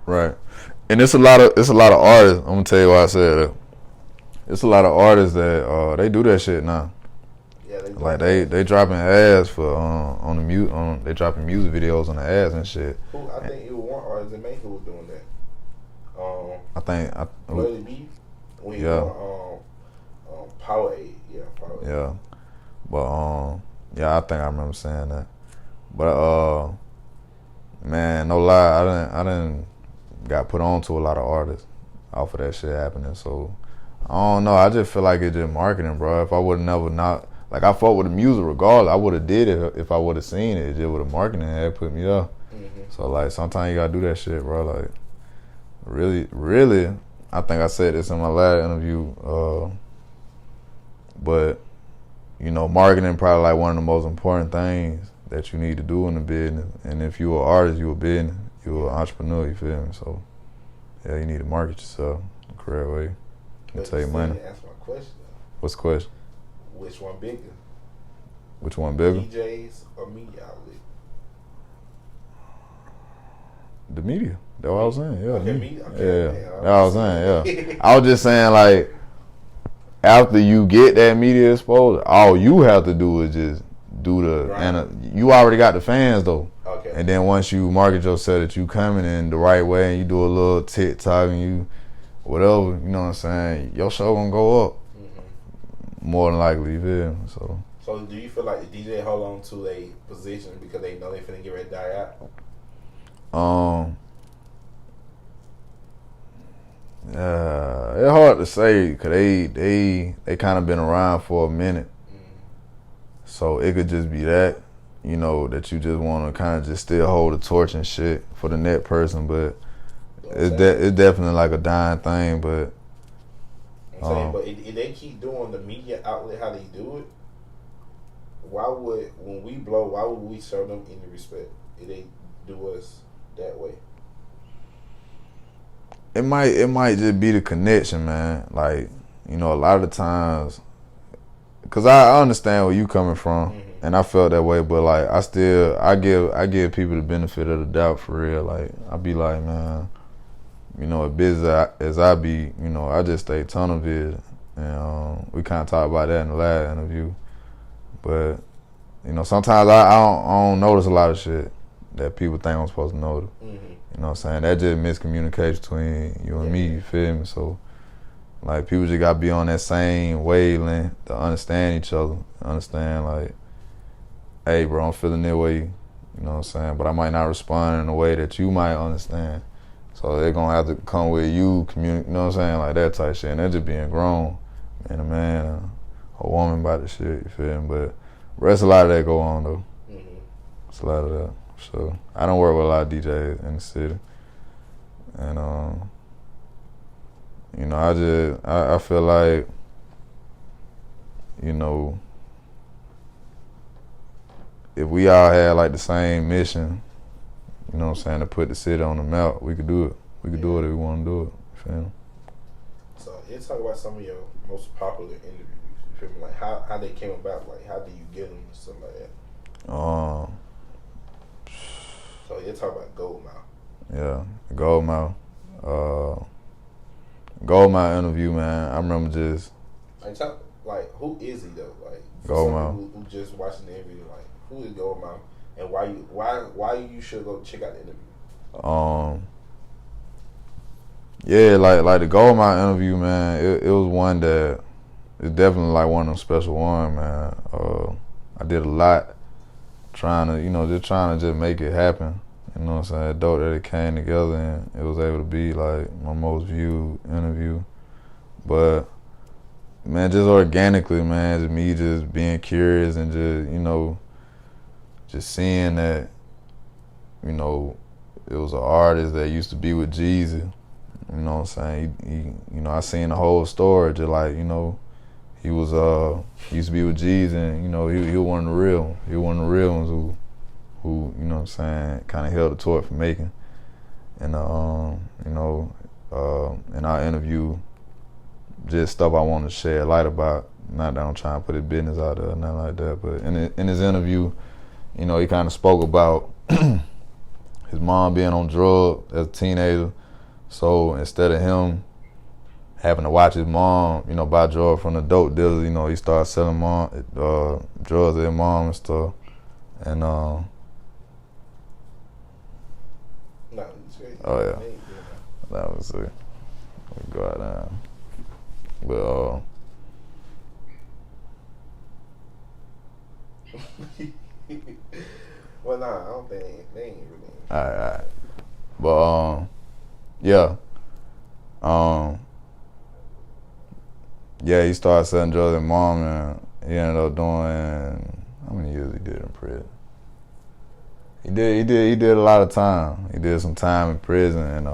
Right. And it's a lot of artists. I'm gonna tell you why I said that. It's a lot of artists that they do that shit now. Yeah, they dropping ads for they dropping music videos on the ads and shit. I think it was one artist in May who was doing that. I think Bloody Beef. When he was Powerade. Yeah, Powerade. Yeah. But yeah, I think I remember saying that. But man, no lie, I didn't got put on to a lot of artists off of that shit happening. So I don't know. I just feel like it's just marketing, bro. If I would never not like I fought with the music regardless, I would have did it if I would have seen it. It just with the marketing had put me up. Mm-hmm. So like sometimes you gotta do that shit, bro. Like really, I think I said this in my last interview. But marketing probably like one of the most important things that you need to do in the business. And if you're an artist, you're a business, you're an entrepreneur, you feel me? So, yeah, you need to market yourself the correct way and take money. That's my question. What's the question? Which one bigger? Which one bigger? DJs or media outlet? The media. That's what I was saying, yeah. Okay, media? Okay, yeah, that's what I was saying, yeah. I was just saying, like, after you get that media exposure, all you have to do is just do you already got the fans though. Okay. And then once you market yourself that you coming in the right way and you do a little TikTok and you whatever, you know what I'm saying, your show gonna go up. Mm-hmm. More than likely, you feel me? So do you feel like the DJ hold on to a position because they know they finna get ready to die out? It's hard to say because they kind of been around for a minute. So it could just be that, that you just want to kind of just still hold the torch and shit for the next person. But it's definitely like a dying thing. But I'm saying, but if they keep doing the media outlet how they do it, when we blow, why would we show them any respect if they do us that way? It might just be the connection, man. Like, a lot of the times, cause I understand where you coming from, mm-hmm. and I felt that way. But like, I give people the benefit of the doubt for real. Like, I be like, man, as busy as I be, I just stay tunnel vision, and we kind of talked about that in the last interview. But sometimes I don't notice a lot of shit that people think I'm supposed to notice. Mm-hmm. You know what I'm saying? That just miscommunication between you and me, you feel me? So, like, people just got to be on that same wavelength to understand each other. Understand, like, hey, bro, I'm feeling that way, you know what I'm saying? But I might not respond in a way that you might understand. So they're going to have to come with you, communicate, you know what I'm saying? Like, that type shit. And that just being grown, and a man, a woman about the shit, you feel me? But rest a lot of that go on, though. Mm-hmm. It's a lot of that. So I don't work with a lot of DJs in the city, and you know, I feel like, you know, if we all had like the same mission, you know what I'm saying, to put the city on the map, we could do it. We could do it if we want to do it. You feel me? So let's talk about some of your most popular interviews. You feel me? Like how they came about. Like how do you get them and stuff like that. So let's talk about Goldmouth. Yeah, Goldmouth. Goldmouth interview, man. I remember just. Like who is he though? Like for Goldmouth. some people who just watching the interview, like who is Goldmouth and why you should go check out the interview. Yeah, like the Goldmouth interview, man. It was one that it's definitely like one of them special ones, man. I did a lot trying to just make it happen. You know what I'm saying? Dope that it came together and it was able to be like my most viewed interview. But man, just organically, man, just me just being curious and just, you know, just seeing that, you know, it was an artist that used to be with Jeezy. You know what I'm saying? He you know, I seen the whole story, just like, you know, he was he used to be with Jeezy, and you know, he was one of the real. He was one of the real ones who you know what I'm saying, kind of held the torch for making. And you know, in our interview, just stuff I wanted to share light about. Not that I'm trying to put his business out there, nothing like that. But in his interview, you know, he kind of spoke about his mom being on drugs as a teenager. So instead of him having to watch his mom, you know, buy drugs from the dope dealers, you know, he started selling drugs to his mom and stuff. And No, it's oh yeah, that was it. We go out there. But well, nah, I don't think they ain't really. Alright. But yeah. Yeah, he started selling drugs to his mom, and he ended up doing, how many years he did in prison? He did a lot of time. He did some time in prison, and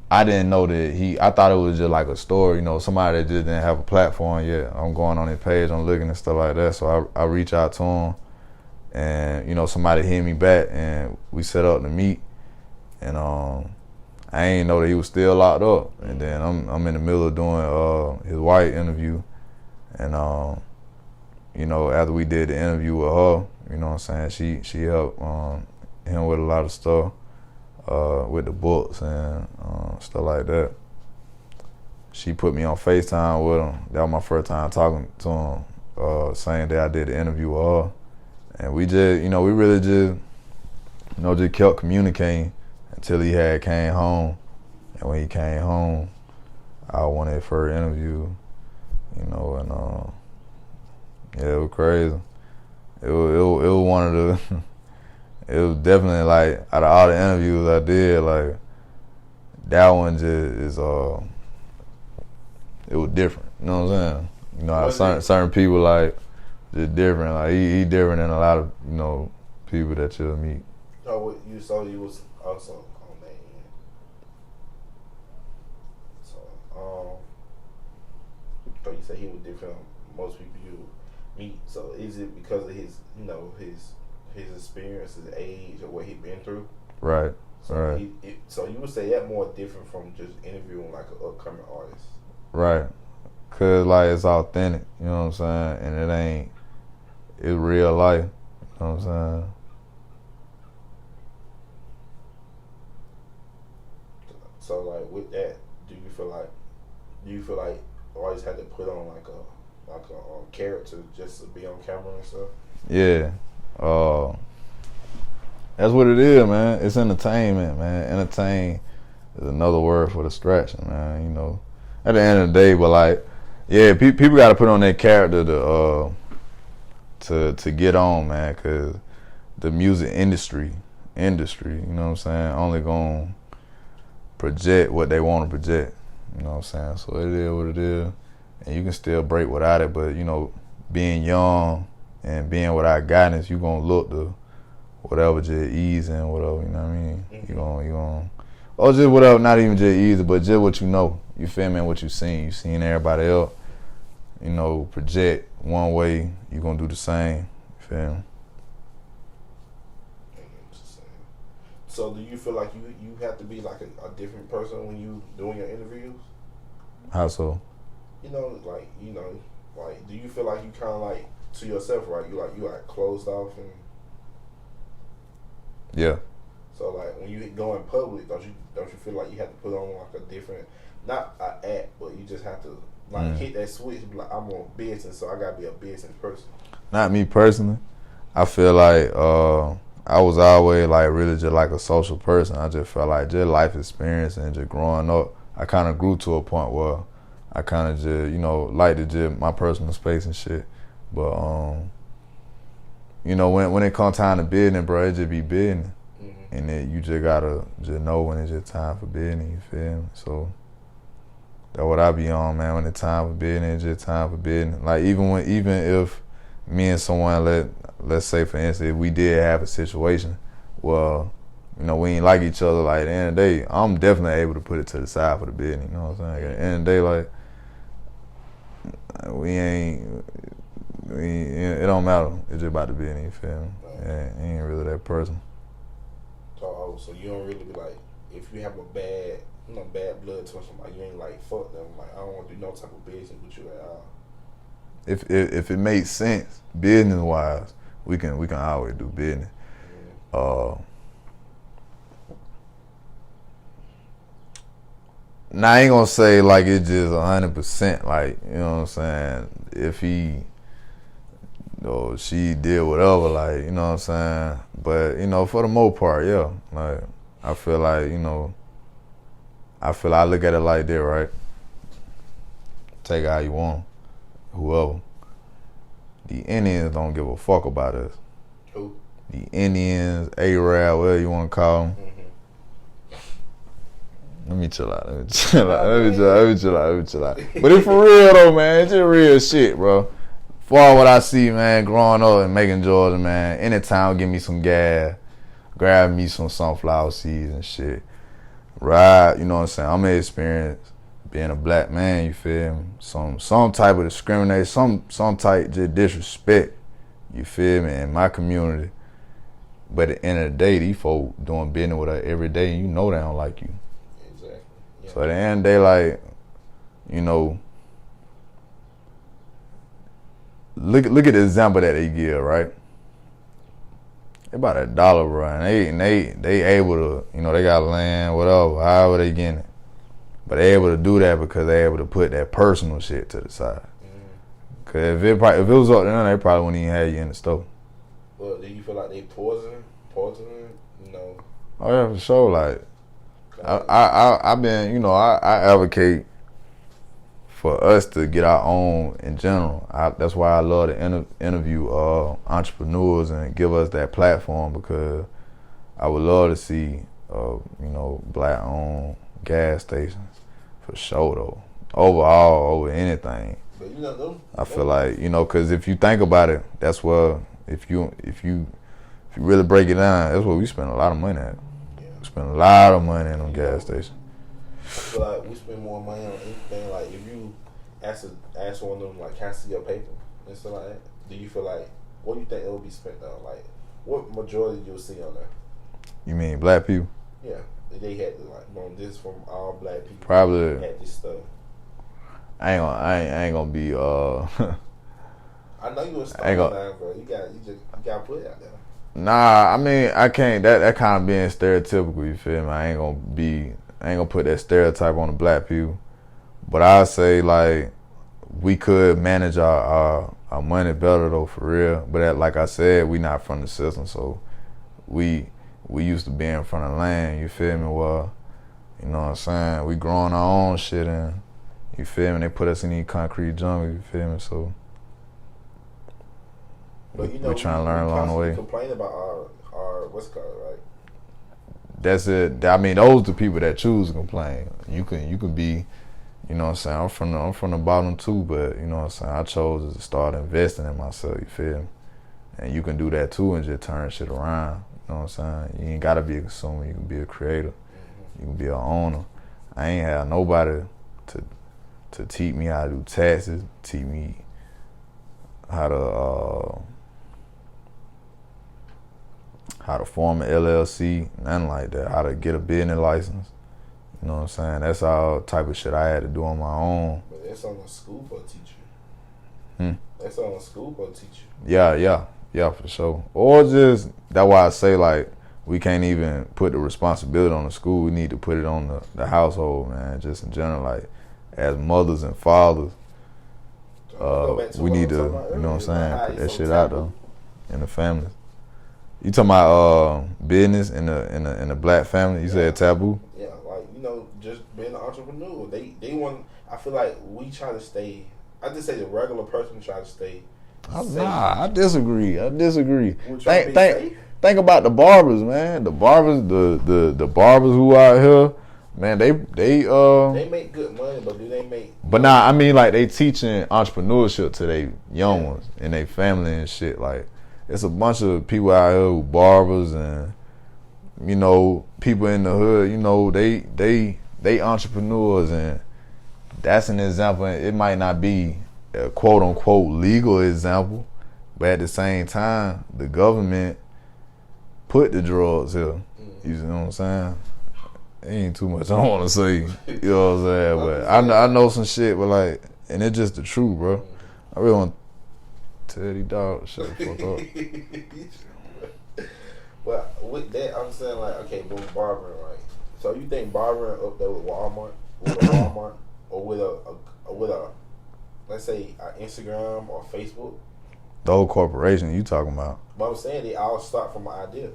I didn't know that I thought it was just like a story, you know, somebody that just didn't have a platform yet. I'm going on his page, I'm looking and stuff like that, so I reach out to him, and you know, somebody hit me back, and we set up to meet, and I ain't know that he was still locked up. And then I'm in the middle of doing his wife interview, and you know, after we did the interview with her, you know what I'm saying, she helped him with a lot of stuff, with the books and stuff like that. She put me on FaceTime with him. That was my first time talking to him. Same day I did the interview with her, and we just, you know, we really just, you know, just kept communicating until he had came home. And when he came home, I wanted his first interview, you know, and yeah, it was crazy. It was one of the it was definitely like, out of all the interviews I did, like that one just is it was different. You know what I'm saying? You know how certain people like just different. Like he different than a lot of, you know, people that you'll meet. Oh, you was also on that end. So you say he was different than most people you meet. So is it because of his, you know, his experience, his age, or what he been through? Right. So right. So you would say that more different from just interviewing like an upcoming artist. Right. Cause like it's authentic, you know what I'm saying? And it's real life, you know what I'm saying? So like with that, do you feel like artists had to put on like a character just to be on camera and stuff? Yeah. That's what it is, man. It's entertainment, man. Entertain is another word for distraction, man. You know, at the end of the day, but like, yeah, people got to put on their character to get on, man. Cause the music industry, you know what I'm saying, only gonna project what they want to project. You know what I'm saying? So it is what it is, and you can still break without it. But you know, being young and being without guidance, you gonna look to whatever, just easing, whatever, you know what I mean? Mhm. You gon' or just whatever, not even just easy, but just what you know. You feel me? And what you seen. You seen everybody else, you know, project one way, you gonna do the same. You feel me? So do you feel like you have to be like a different person when you doing your interviews? How so? You know, do you feel like you kind of like to yourself, right? You like closed off and Yeah. so like when you go in public, don't you feel like you have to put on like a different, not an act, but you just have to like hit that switch. Be like, I'm on business, so I gotta be a business person. Not me personally. I feel like I was always like really just like a social person. I just felt like just life experience and just growing up, I kind of grew to a point where I kind of just, you know, like to just my personal space and shit. But you know, when it comes time to business, bro, it just be business. Mm-hmm. And then you just gotta just know when it's just time for business, you feel me? So that's what I be on, man. When it's time for business, it's just time for business. Like even if me and someone, let's say for instance, if we did have a situation, well, you know, we ain't like each other, like at the end of the day, I'm definitely able to put it to the side for the business, you know what I'm saying? At the end of the day, like, it don't matter. It's just about the business, you feel me? Yeah, he ain't really that person. So you don't really be like, if you have a bad blood to somebody, you ain't like, fuck them, like, I don't want to do no type of business with you at all. If it makes sense, business wise, we can always do business. Now I ain't gonna say like it's just 100%, like, you know what I'm saying, if he or she did whatever, like, you know what I'm saying, but, you know, for the most part, yeah, like, I feel like, you know, I look at it like that, right? Take it how you want, whoever. The Indians don't give a fuck about us. Who? The Indians, Arab, whatever you want to call them. Let me chill out. But it's for real though, man. It's just real shit, bro. For all what I see, man, growing up and making Georgia, man, anytime give me some gas, grab me some sunflower seeds and shit. Ride, you know what I'm saying? I'm experienced being a black man, you feel me? Some type of discrimination, some type of disrespect, you feel me, in my community. But at the end of the day, these folk doing business with us every day and you know they don't like you. Exactly. Yeah. So at the end of the day, like, you know, look at the example that they give, right? They about $1, bro, and they able to, you know, they got land, whatever, however they getting it. But they able to do that because they able to put that personal shit to the side. Cause if it was up to them, they probably wouldn't even have you in the store. Well, do you feel like they poisoning, you know? Oh yeah, for sure. Like, I've been, you know, I advocate for us to get our own in general. That's why I love to interview entrepreneurs and give us that platform, because I would love to see, you know, black-owned gas stations for sure though. Over anything. But you know them. I feel like, you know, because if you think about it, that's where if you really break it down, that's where we spend a lot of money at. Yeah. We spend a lot of money in them gas stations. I feel like we spend more money on anything. Like if you ask one of them, like, can I see your paper and stuff like that, do you feel like, what do you think it will be spent on? Like, what majority you'll see on there? You mean black people? Yeah, they had to like on this from all black people. Probably had this stuff. I ain't gonna be. I know you a star now, bro. You got put it out there. Nah, I mean I can't. That kind of being stereotypical. You feel me? I ain't gonna put that stereotype on the black people. But I say like we could manage our money better though, for real. But like I said, we not from the system, so we used to be in front of the land. You feel me? Well, you know what I'm saying? We growing our own shit in. You feel me? They put us in these concrete jungle. You feel me? So. But you know, we're trying to learn along the way. Complain about our what's it called, right? That's it. I mean, those are the people that choose to complain. You can be, you know what I'm saying, I'm from the bottom too, but you know what I'm saying, I chose to start investing in myself, you feel me? And you can do that too and just turn shit around. know what I'm saying? You ain't gotta be a consumer. You can be a creator. You can be an owner. I ain't have nobody to teach me how to do taxes, teach me how to form an LLC, nothing like that. How to get a business license. You know what I'm saying? That's all type of shit I had to do on my own. But that's on the school for a teacher. That's on the school for a teacher. Yeah, for sure. Or just, that's why I say, like, we can't even put the responsibility on the school. We need to put it on the household, man, just in general. Like, as mothers and fathers, we need to, you know what I'm saying, put that shit out, though, in the families. You talking about business in the black family? You said taboo? Yeah, like, you know, just being an entrepreneur. They want, I feel like we try to stay, I just say the regular person try to stay safe. Nah, I disagree. Safe? Think about the barbers, man. The barbers, the barbers who out here, man, they make good money, but do they make? But nah, I mean, like, they teaching entrepreneurship to their young ones and their family and shit. Like, it's a bunch of people out here who barbers and, you know, people in the hood. You know, they entrepreneurs, and that's an example. It might not be a quote unquote legal example, but at the same time, the government put the drugs here. You know what I'm saying? Ain't too much I want to say. You know what I'm saying? But I know some shit, but like, and it's just the truth, bro. I really want to tell these dogs shut the fuck up. But with that, I'm saying, like, okay, boom, barbering, right? So you think barbering up there with Walmart, or with a let's say Instagram or Facebook? The whole corporation you talking about? But I'm saying they all start from an idea.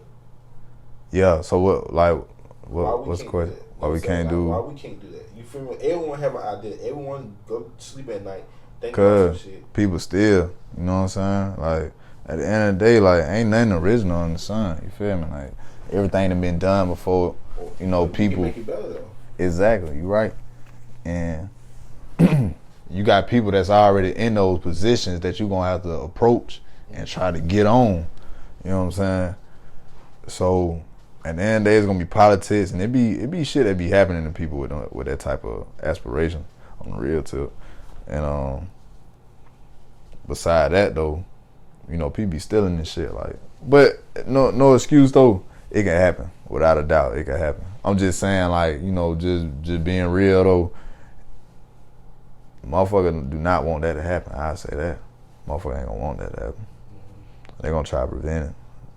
Yeah. So what's the question? Why we can't do? Why we can't do that? You feel me? Everyone have an idea. Everyone go to sleep at night thinking about some shit. People still, you know what I'm saying? Like, at the end of the day, like, ain't nothing original in the sun. You feel me? Like, everything that been done before. You know, people. Make it better, though. Exactly. You right. And you got people that's already in those positions that you're gonna have to approach and try to get on. You know what I'm saying? So at the end of the day, it's gonna be politics, and it be shit that be happening to people with that type of aspiration on the real tip. And beside that though, you know, people be stealing this shit. Like, but no excuse though. It can happen without a doubt. It can happen. I'm just saying, like, you know, just being real though. Motherfucker do not want that to happen. I say that. Motherfucker ain't gonna want that to happen. They gonna try to prevent it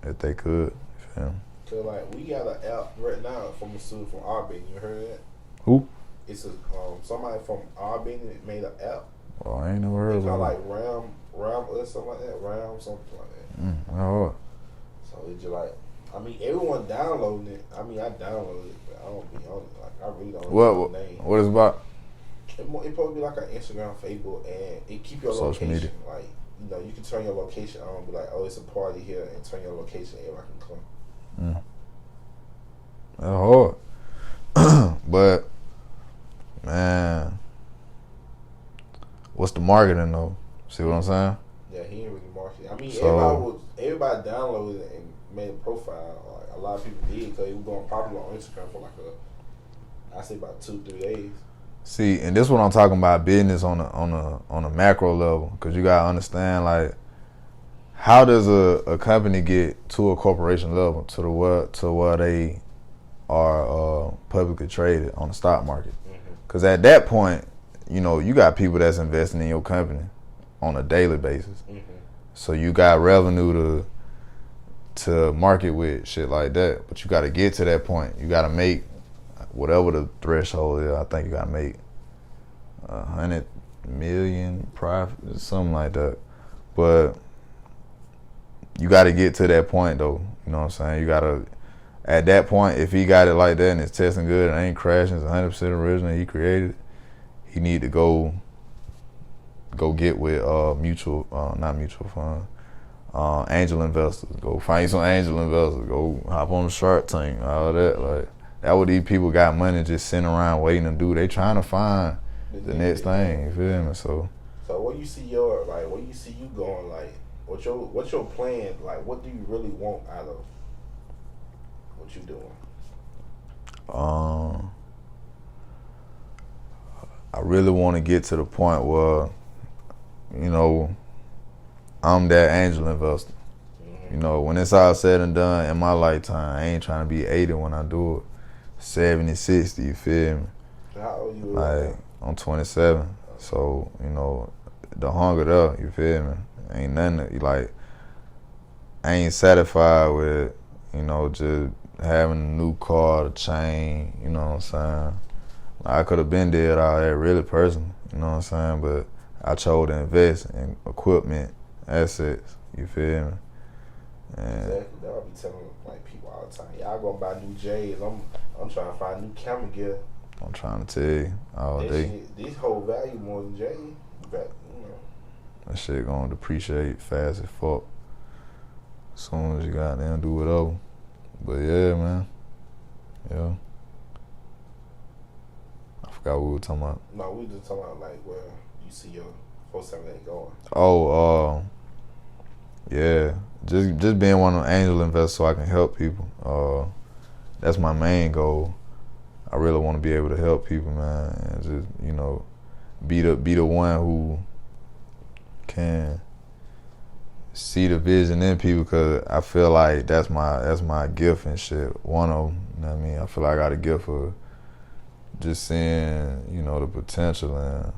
if they could. You feel me? So, like, we got an app right now from a student from Albany. You heard of that? Who? It's a somebody from Albany that made an app. Oh, I ain't never heard of it. Like Ram or something like that. Ram something like that. Oh. So it's just like, I mean, everyone downloading it. I mean, I downloaded it, but I don't be on it. Like, I really don't know the name. What is it about? It probably be like an Instagram, Facebook, and it keep your social location. Media. Like, you know, you can turn your location on, be like, oh, it's a party here, and turn your location, everybody can come. That's hard. But, man, what's the marketing though? See what I'm saying? Yeah, he ain't really marketing. I mean, everybody downloaded it and made a profile. Like, a lot of people did, because it was going popular on Instagram for like I say about 2-3 days. See, and this is what I'm talking about, business on a macro level, because you gotta understand, like, how does a company get to a corporation level to where they are publicly traded on the stock market? Because at that point, you know, you got people that's investing in your company on a daily basis, so you got revenue to market with shit like that. But you got to get to that point. You got to make whatever the threshold is. I think you got to make 100 million profit, something like that. But you got to get to that point though. You know what I'm saying? You got to, at that point, if he got it like that and it's testing good and ain't crashing, it's 100% original, he created it, he need to go get with not mutual fund, angel investors. Go find some angel investors. Go hop on the Shark Tank, all that. Like, that what these people got money just sitting around waiting to do. They trying to find the next thing. You feel me? So where you see where you see you going? Like, what's your plan? Like, what do you really want out of What you doing? I really want to get to the point where, you know, I'm that angel investor. Mm-hmm. You know, when it's all said and done in my lifetime, I ain't trying to be 80 when I do it. 70, 60, you feel me? How old you Like, right I'm 27, so, you know, the hunger there, you feel me? Ain't nothing that, like, I ain't satisfied with, you know, just having a new car, the chain, you know what I'm saying? Like, I could have been dead all that really personally, you know what I'm saying? But I chose to invest in equipment, assets, you feel me? And Exactly. That I be telling like people all the time. Y'all gonna buy new J's. I'm trying to find new camera gear. I'm trying to tell you all That day, shit, these whole value more than J. But you know, that shit gonna depreciate fast as fuck. As soon as you got there and do it over. But yeah, man. Yeah. I forgot what we were talking about. no, we just talking about like where you see your 478 going. Oh, yeah. Just being one of the angel investors so I can help people. That's my main goal. I really want to be able to help people, man, and just, you know, be the one who can see the vision in people, because I feel like that's my gift and shit. One of them, you know what I mean? I feel like I got a gift for just seeing, you know, the potential and,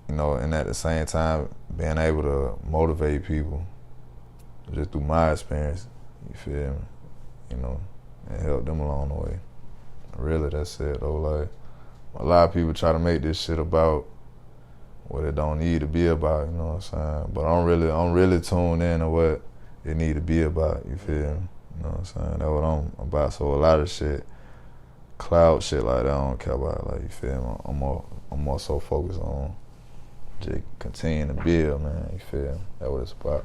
you know, and at the same time being able to motivate people just through my experience, you feel me? You know, and help them along the way. Really, that's it though. Like, a lot of people try to make this shit about what it don't need to be about, you know what I'm saying? But I'm really tuned in to what it need to be about, you feel me? You know what I'm saying? That's what I'm about. So a lot of shit, cloud shit like that, I don't care about. Like, you feel me? I'm more so focused on just continuing to build, man. You feel me? That's what it's about.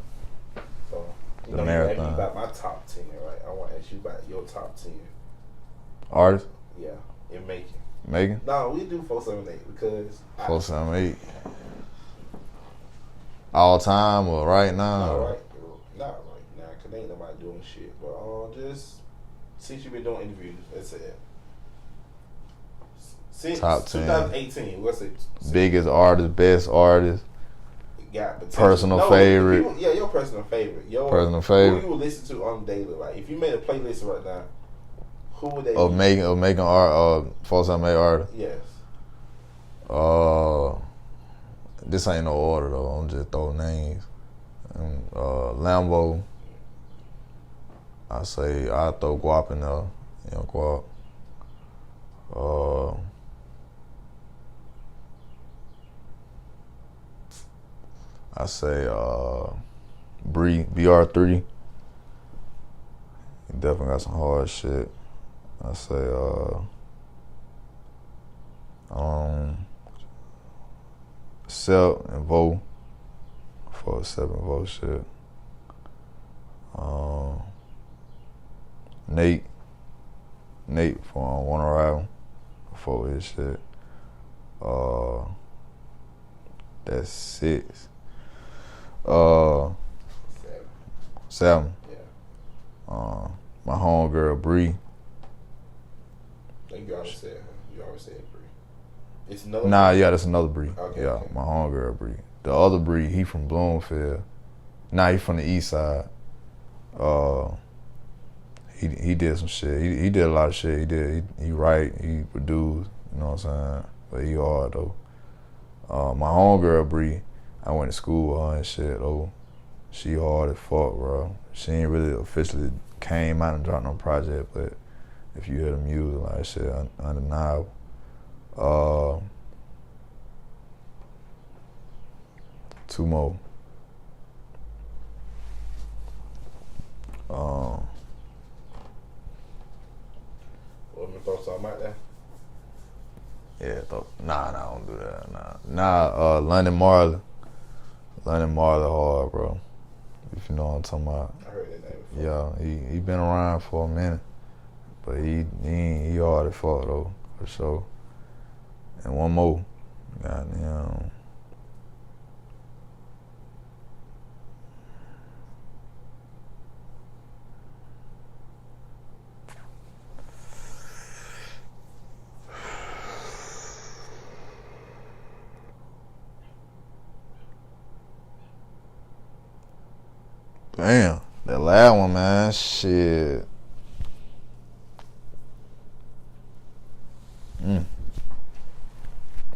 So you The know, marathon. you asked me about my top 10, right? I want to ask you about your top 10. Artist? Yeah, in making. Megan? No, we do 478 because 478. All time or right now? not right now, cause ain't nobody doing shit. But just since you been doing interviews, that's it. Since Top 10. 2018, what's it? Biggest artist, best artist, Got potential. personal favorite. Your personal favorite. Personal favorite. Who you would listen to on the daily? Like, if you made a playlist right now, who would they Of be? making art, 478 artist. Yes. This ain't no order though. I'm just throwing names. Lambo. I throw Guap in there. You know, Guap. I say Bree, BR3. He definitely got some hard shit. I say Celt and Vo for 7 Vo shit. Nate for One Arrival for his shit. That's 6. 7. Yeah. My homegirl Bree. I think you always said Bree. It's another. Nah, yeah, that's another Bree. Okay, Yeah, okay. my homegirl Bree. The other Bree, he from Bloomfield. Nah, he from the east side. He did some shit. He did a lot of shit. He write, he produced, you know what I'm saying? But he hard though. My homegirl Bree, I went to school with her and shit though. She hard as fuck, bro. She ain't really officially came out and dropped no project, but if you hear the music, like shit, undeniable. 2 more. Want me to throw something out there? Yeah, nah, don't do that. Nah, London Marley. London Marley hard, bro. If you know what I'm talking about. I heard that name before. Yeah, he been around for a minute, but he hard as fuck though, for sure. And one more, goddamn. Damn, that loud one, man. Shit.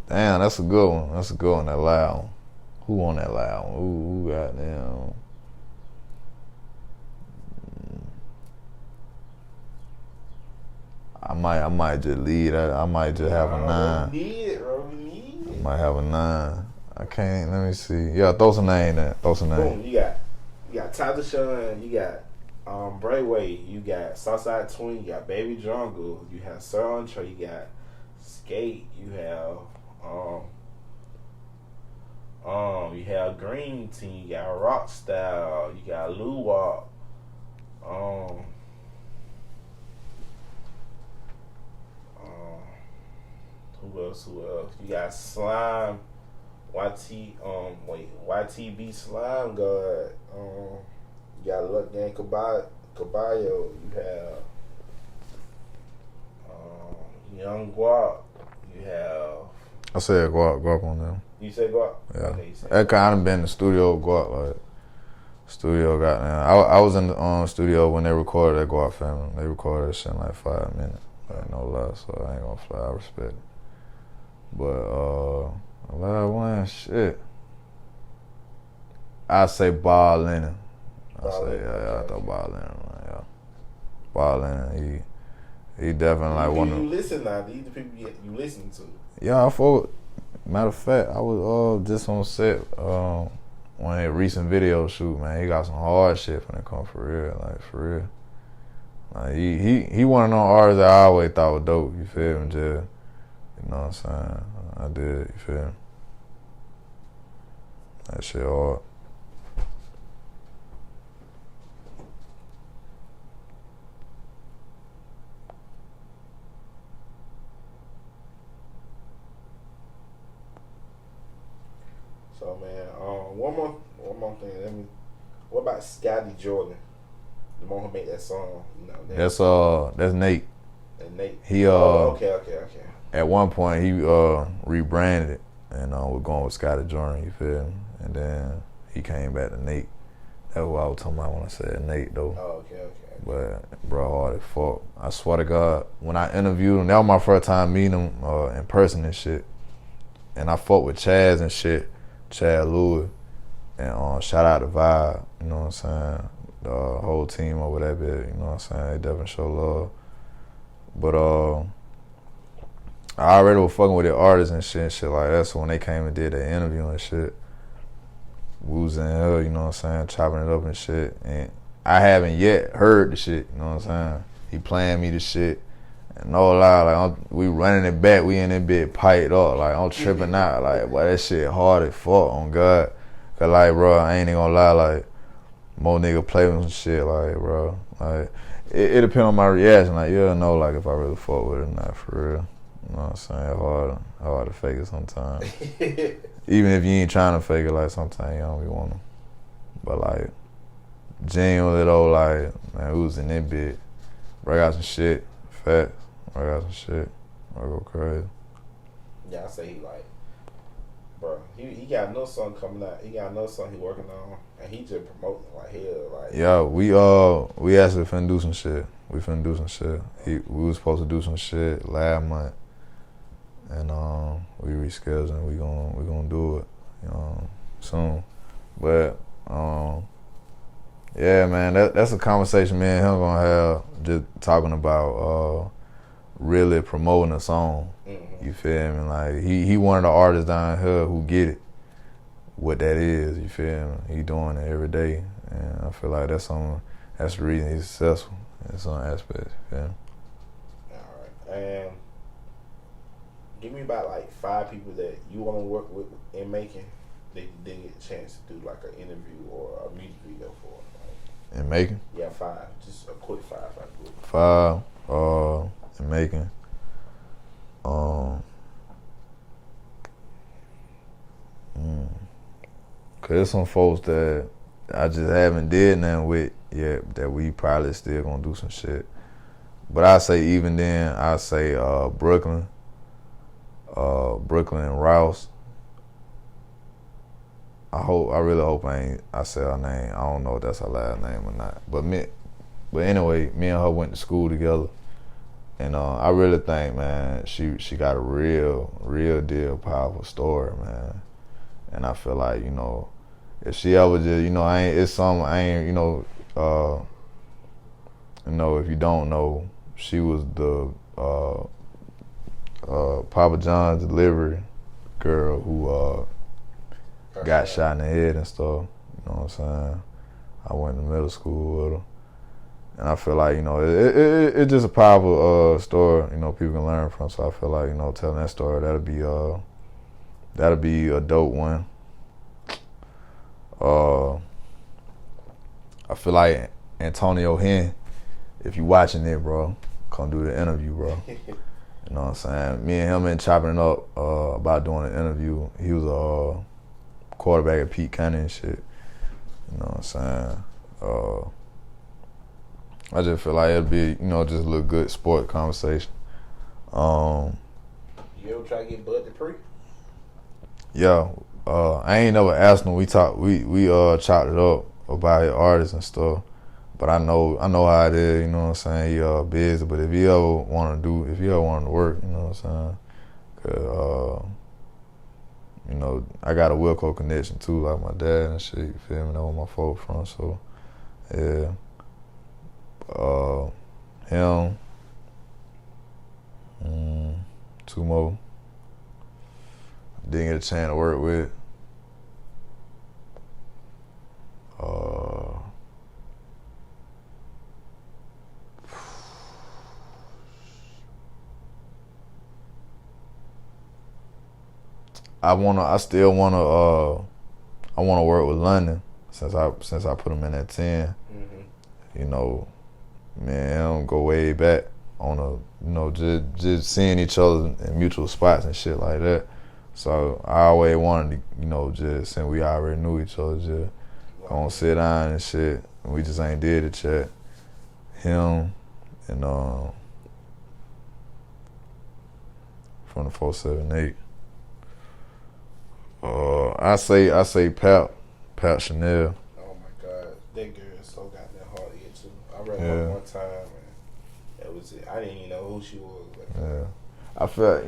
Damn, that's a good one. That's a good one, that loud one. Who on that loud one? Who goddamn. I might just lead. I might just have a 9. I might have a 9. I can't. Let me see. Yeah, throw some name there. Throw some name. Boom. You got Tyler Sean. You got Brayway. You got Southside Twin. You got Baby Jungle. You have Sir Entre. You got Skate. You have you have Green Tea. You got Rock Style. You got Lou Wop. Who else? You got Slime. YTB Slime God. You got Luck Gang Caballo. You have Young Guap. You have. I said Guap on them. You said Guap? Yeah. Okay, That kind of been in the studio with Guap, like studio got now. I was in the studio when they recorded that Guap family. They recorded that shit in like 5 minutes. Like no lie, so I ain't gonna fly. I respect it. But loud one, shit. I say Ball Lennon. I thought Ball Lennon. Yeah, Ball Lennon. He definitely like one of. You listen now? These the people you listen to. Yeah, I thought. Matter of fact, I was just on set one of their recent video shoot. Man, he got some hard shit when it come for real. Like for real. Like he one of those artists that I always thought was dope. You feel me? Just you know what I'm saying? I did. You feel me? That shit hard. So man, one more thing. What about Scotty Jordan? The one who made that song, you know. That's Nate. And Nate. He okay. At one point he rebranded it and we're going with Scotty Jordan. You feel me? And then he came back to Nate. That's what I was talking about when I said Nate though. Oh, okay. But bro, hard as fuck. I swear to God, when I interviewed him, that was my first time meeting him in person and shit. And I fought with Chaz and shit, Chad Lewis, and shout out to Vibe. You know what I'm saying? The whole team over that bit. You know what I'm saying? They definitely show love. But I already was fucking with the artists and shit like that. So when they came and did that interview and shit, we was in here, you know what I'm saying, chopping it up and shit. And I haven't yet heard the shit, you know what I'm saying? He playing me the shit. And no lie, like we running it back, we in that bit piped up, like I'm tripping out, like boy that shit hard as fuck on God. Cause like bro, I ain't even gonna lie, like more nigga play with some shit, like bro, like it depend on my reaction, like you'll know like if I really fuck with it or not for real. You know what I'm saying? Hard to fake it sometimes. Even if you ain't trying to fake it, like sometimes you don't be wanting. But like genuinely though, like man, we was in that bit. Bro, I got some shit, fat. I got some shit. I go crazy. Yeah, I say he like, bro. He got no song coming out. He got no song he working on, and he just promoting like hell. Like yeah, we actually finna do some shit. We finna do some shit. We was supposed to do some shit last month, and we rescheduled. We gonna do it, you know, soon. But yeah, man, that's a conversation me and him gonna have, just talking about really promoting a song. Mm-hmm. You feel me? Like he one of the artists down here who get it, what that is. You feel me? He doing it every day, and I feel like that's the reason he's successful in some aspects. You feel me? All right, and give me about like 5 people that you want to work with in making that you didn't get a chance to do like an interview or a music video for. Like, in making? Yeah, 5. Just a quick 5. 5. In making. Cause there's some folks that I just haven't did nothing with yet that we probably still gonna do some shit. But I say even then, I say Brooklyn and Rouse. I really hope I say her name. I don't know if that's her last name or not. But anyway, me and her went to school together. And I really think, man, she got a real deal powerful story, man. And I feel like, you know, if she ever just, you know, you know, if you don't know, she was the Papa John's delivery girl who got shot in the head and stuff. You know what I'm saying? I went to middle school with her. And I feel like, you know, it's just a powerful story, you know, people can learn from. So I feel like, you know, telling that story, that'll be a dope one. I feel like Antonio Henn, if you watching it, bro, come do the interview, bro. You know what I'm saying? Me and him been chopping it up about doing an interview. He was a quarterback at Pete County and shit. You know what I'm saying? I just feel like it'll be, you know, just a little good sport conversation. You ever try to get Bud Dupree? Yeah, I ain't never asked him. We chopped it up about his artists and stuff. But I know how it is. You know what I'm saying? He busy. But if he ever wanted to work, you know what I'm saying? 'Cause, you know, I got a Wilco connection too, like my dad and shit. You feel me? That's where my folks from. So yeah. Him, two more. Didn't get a chance to work with. I still wanna work with London since I put him in that 10. Mm-hmm. You know, man, go way back on you know, just seeing each other in mutual spots and shit like that. So I always wanted to, you know, just since we already knew each other, just gonna sit down and shit. And we just ain't did it yet. Him and from the 478. I say Pat Chanel. Oh my God, that girl is so goddamn hard to get to. I read her one time and that was it. I didn't even know who she was. Yeah, I felt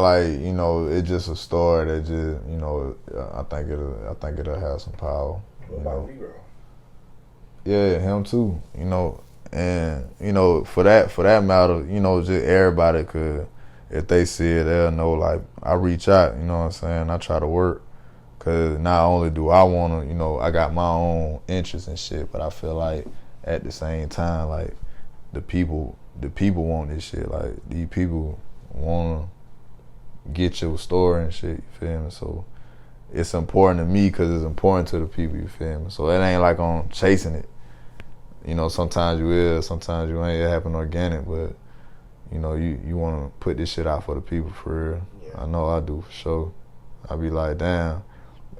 like, you know, it's just a story that just, you know, I think it'll have some power. What about Rero? Yeah, him too. You know, and you know, for that matter, you know, just everybody could. If they see it, they'll know, like, I reach out, you know what I'm saying? I try to work. Because not only do I want to, you know, I got my own interests and shit, but I feel like at the same time, like, the people want this shit. Like, these people want to get your story and shit, you feel me? So it's important to me because it's important to the people, you feel me? So it ain't like I'm chasing it. You know, sometimes you will, sometimes you ain't. It happen organic, but you know, you want to put this shit out for the people for real. Yeah. I know I do for sure. I be like, damn.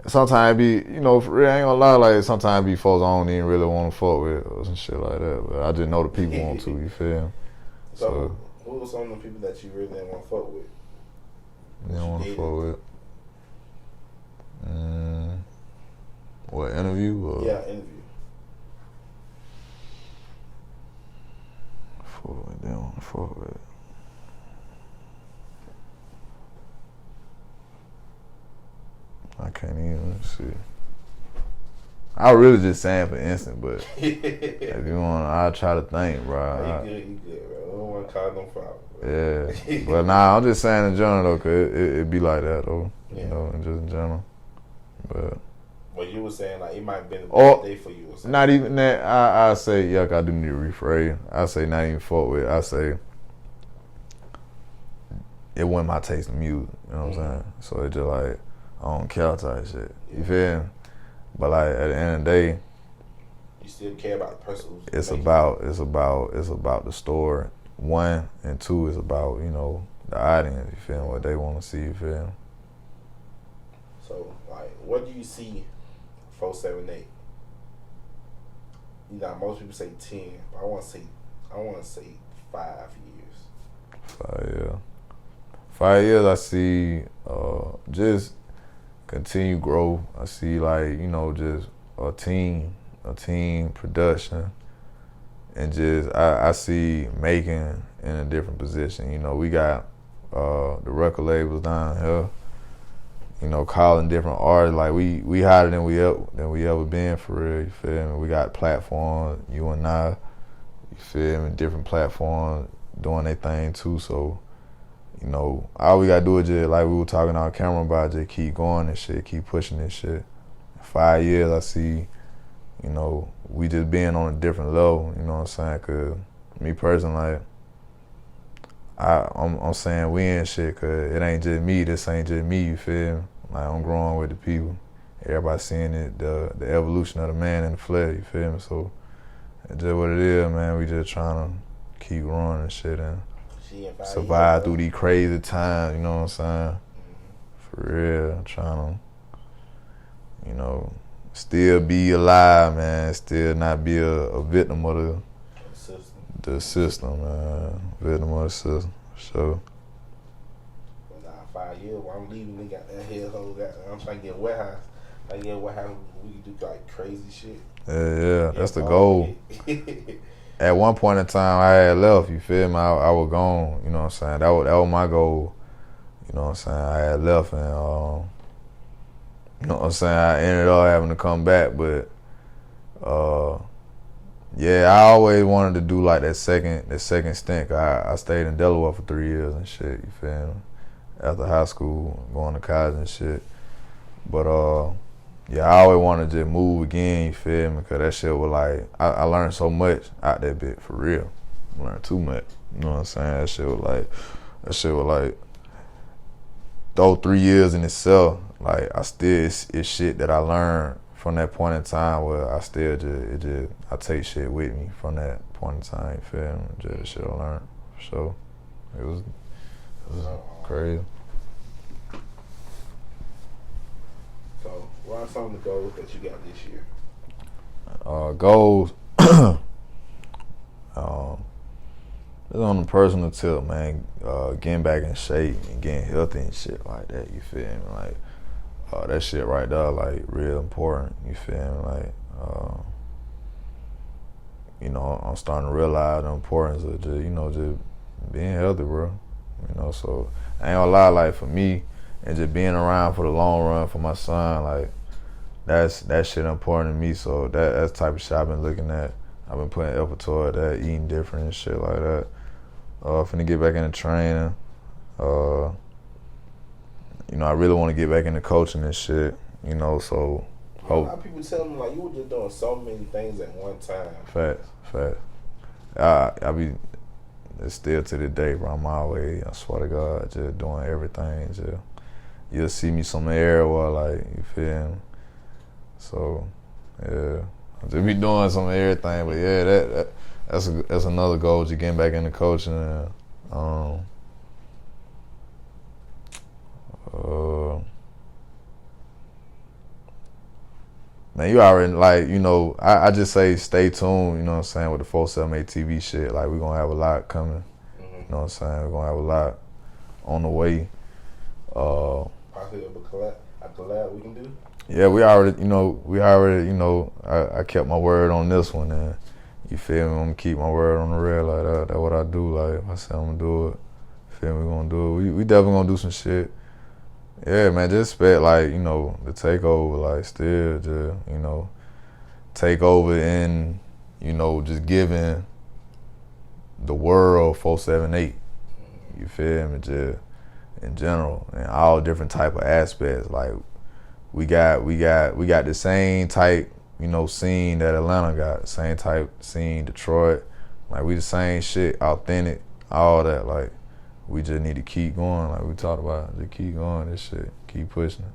Sometimes it be, you know, for real, I ain't gonna lie, like, sometimes it be folks I don't even really want to fuck with or some shit like that. But I just know the people want to, you feel me? So, who were some of the people that you really didn't want to fuck with? You don't want to fuck with? What, interview? Or? Yeah, interview. They don't want to fuck with. I can't even see. I really just saying for instance, but if you want, I'll try to think, bro. You good, bro. I don't want to cause no problem. Yeah, but nah, I'm just saying in general though, cause it be like that though, yeah. You know, just in general. But you were saying like it might have been a bad day for you or something. Not even that. I say, yuck, I do need to rephrase. I say not even fuck with. I say it wasn't my taste in music. You know what I'm saying? So it just like I don't care type shit. You feel me? But like at the end of the day, you still care about the person. It's about the story. One and two is about, you know, the audience. You feel me? What they want to see. You feel me? So like, what do you see? 478. You know, most people say 10, but I want to say 5 years. 5 years. 5 years. I see just continue growth. I see like, you know, just a team production, and just I see making in a different position. You know, we got the record labels down here. You know, calling different artists, like we hotter than we ever been for real. You feel me? We got platforms, you and I. You feel me? Different platforms doing their thing too. So, you know, all we gotta do is just like we were talking on camera about, just keep going and shit, keep pushing this shit. In 5 years, I see, you know, we just being on a different level. You know what I'm saying? Cause me personally, like, I'm saying we ain't shit, cause it ain't just me. This ain't just me. You feel me? Like, I'm growing with the people. Everybody seeing it, the evolution of the man in the flesh. You feel me? So it's just what it is, man. We just trying to keep growing and shit and survive through these crazy times. You know what I'm saying? For real, trying to, you know, still be alive, man. Still not be a victim of the system, man. Victim of the system, for sure. Well, nah, 5 years, while I'm leaving, we got that hellhole. I'm trying to get warehouse. Like, get warehouse, we can do like crazy shit. Yeah, that's the goal. At one point in time, I had left, you feel me? I was gone, you know what I'm saying? That was my goal, you know what I'm saying? I had left, and, you know what I'm saying? I ended up having to come back, but, yeah, I always wanted to do like that second stint. I stayed in Delaware for 3 years and shit, you feel me? After high school, going to college and shit. But, yeah, I always wanted to just move again, you feel me? Cause that shit was like, I learned so much out that bit, for real. I learned too much, you know what I'm saying? That shit was like, those 3 years in itself, like, it's shit that I learned from that point in time where I still I take shit with me from that point in time, you feel me? Just the shit I learned, so it was crazy. So, what are some of the goals that you got this year? Goals, it's on the personal tip, man. Getting back in shape and getting healthy and shit like that, you feel me? Like, that shit right there, like, real important, you feel me? Like, you know, I'm starting to realize the importance of just, you know, just being healthy, bro. You know, so I ain't gonna lie, like, for me, and just being around for the long run for my son, like, that shit important to me. So that's the type of shit I've been looking at. I've been putting effort toward that, eating different and shit like that. Finna get back into training. You know, I really want to get back into coaching and shit, you know, so hope. A lot of people tell me, like, you were just doing so many things at one time. Facts. I be, it's still to this day, bro. I'm always, I swear to God, just doing everything. Just, you'll see me somewhere where, like, you feel me? So, yeah, I just be doing some of everything. But yeah, that's another goal, just getting back into coaching. And, man, you already, like, you know, I just say stay tuned, you know what I'm saying, with the 478 TV shit. Like, we're going to have a lot coming, you know what I'm saying? We're going to have a lot on the way. Possibly a collab we can do? Yeah, we already, you know, I kept my word on this one, and you feel me? I'm going to keep my word on the real like that. That's what I do. Like, if I say I'm going to do it, you feel me? We're going to do it. We definitely going to do some shit. Yeah, man, just expect, like, you know, the takeover, like, still just, you know, take over and, you know, just giving the world 478, you feel me, just in general, and all different type of aspects. Like, we got the same type, you know, scene that Atlanta got, same type scene Detroit. Like, we the same shit, authentic, all that. Like, we just need to keep going, like we talked about. Just keep going, this shit, keep pushing it.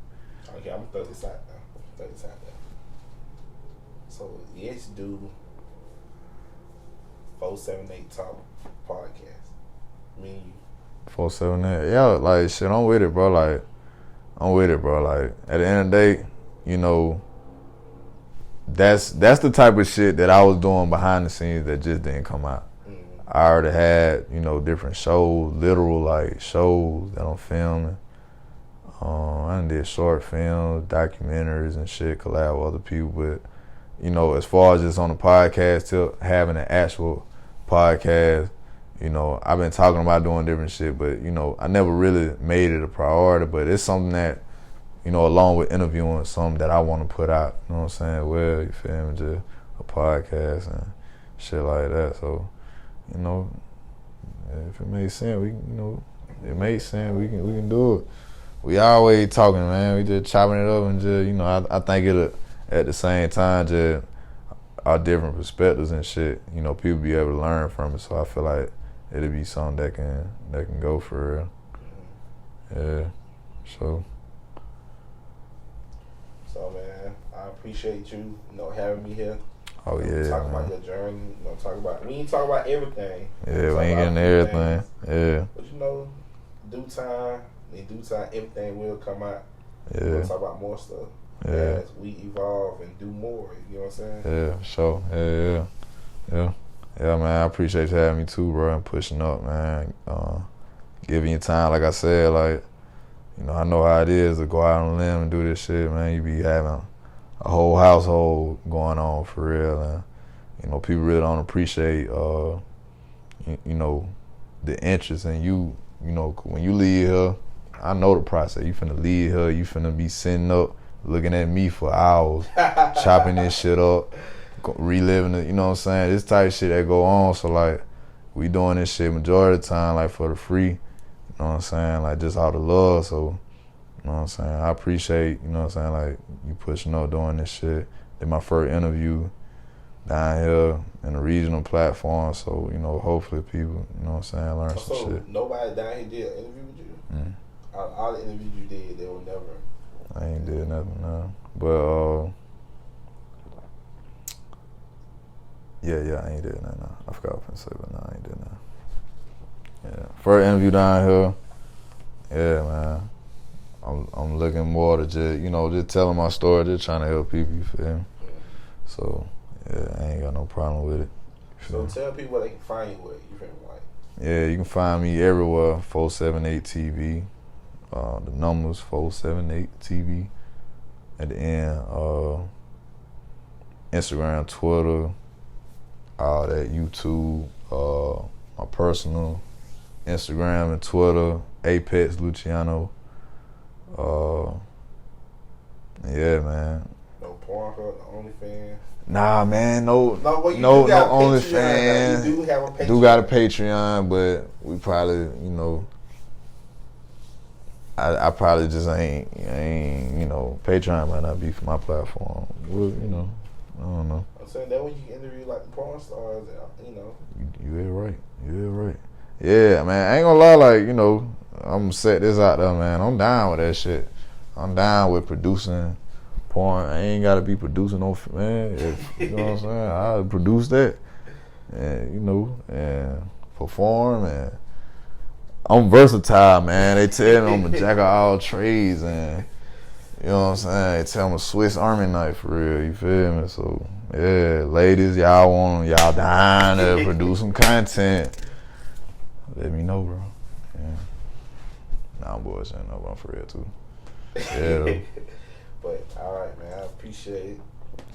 Okay, I'm gonna throw this out there. So, yes, do 478 Talk podcast. Me and you. 478, yeah, like, shit, I'm with it, bro. Like, at the end of the day, you know, that's the type of shit that I was doing behind the scenes that just didn't come out. I already had, you know, different shows, literal, like, shows that I'm filming. I done did short films, documentaries and shit, collab with other people. But, you know, as far as just on the podcast tip, having an actual podcast, you know, I've been talking about doing different shit, but, you know, I never really made it a priority. But it's something that, you know, along with interviewing, something that I want to put out, you know what I'm saying? Well, you feel me? Just a podcast and shit like that. So, you know, if it makes sense, we can, you know, it makes sense, we can do it. We always talking, man. We just chopping it up and just, you know, I think it at the same time, just our different perspectives and shit, you know, people be able to learn from it. So I feel like it'll be something that can go for real. Yeah. So man, I appreciate you, you know, having me here. Oh yeah. Talk about your journey, you know, we ain't talk about everything. Yeah, we ain't getting everything. Yeah. But you know, in due time, everything will come out. Yeah. We'll talk about more stuff. Yeah. As we evolve and do more, you know what I'm saying? Yeah, for sure. Yeah, man, I appreciate you having me too, bro, and pushing up, man. Giving you time, like I said, like, you know, I know how it is to go out on a limb and do this shit, man. You be having a whole household going on for real, and, you know, people really don't appreciate, you know, the interest in you. You know, when you leave here, I know the process. You finna leave here, you finna be sitting up, looking at me for hours, chopping this shit up, reliving it, you know what I'm saying? This type of shit that go on, so like, we doing this shit majority of the time, like for the free, you know what I'm saying? Like just out of love, so, you know what I'm saying? I appreciate, you know what I'm saying, like you pushing up doing this shit. Did my first interview down here in a regional platform, so, you know, hopefully people, you know what I'm saying, learn some shit. Nobody down here did an interview with you? All the interviews you did, they were never... I ain't did nothing, no. But, yeah, I ain't did nothing, no. I forgot what I was gonna say, but no, I ain't did nothing. Yeah. First interview down here, yeah, man. I'm looking more to just, you know, just telling my story, just trying to help people, you feel me? So, yeah, I ain't got no problem with it. So tell people where they can find you with, you feel me? Like, yeah, you can find me everywhere, 478 TV. The numbers 478 TV at the end. Instagram, Twitter, all that, YouTube, my personal Instagram and Twitter, Apex Luciano. Yeah, man. No Pornhub, no OnlyFans. Nah, man, no OnlyFans. You do have a Patreon. Do got a Patreon, but we probably, you know, I probably just ain't, you know, Patreon might not be for my platform. Well, you know, I don't know. I'm saying that when you can interview like the porn stars, you know. You ain't right. Yeah, man, I ain't gonna lie, like, you know, I'm gonna set this out there, man. I'm down with that shit. I'm down with producing porn. I ain't gotta be producing no, man. If, you know what I'm saying? I'll produce that, and, you know, and perform, and I'm versatile, man. They tell me I'm a jack of all trades, and you know what I'm saying? They tell me I'm a Swiss Army knife for real, you feel me? So, yeah, ladies, y'all down to produce some content, let me know, bro. Yeah. Nah, I'm bullshitting, no, but I'm for real, too. Yeah, though. But, all right, man, I appreciate it.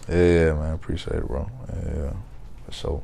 Yeah, man, appreciate it, bro. Yeah, for sure.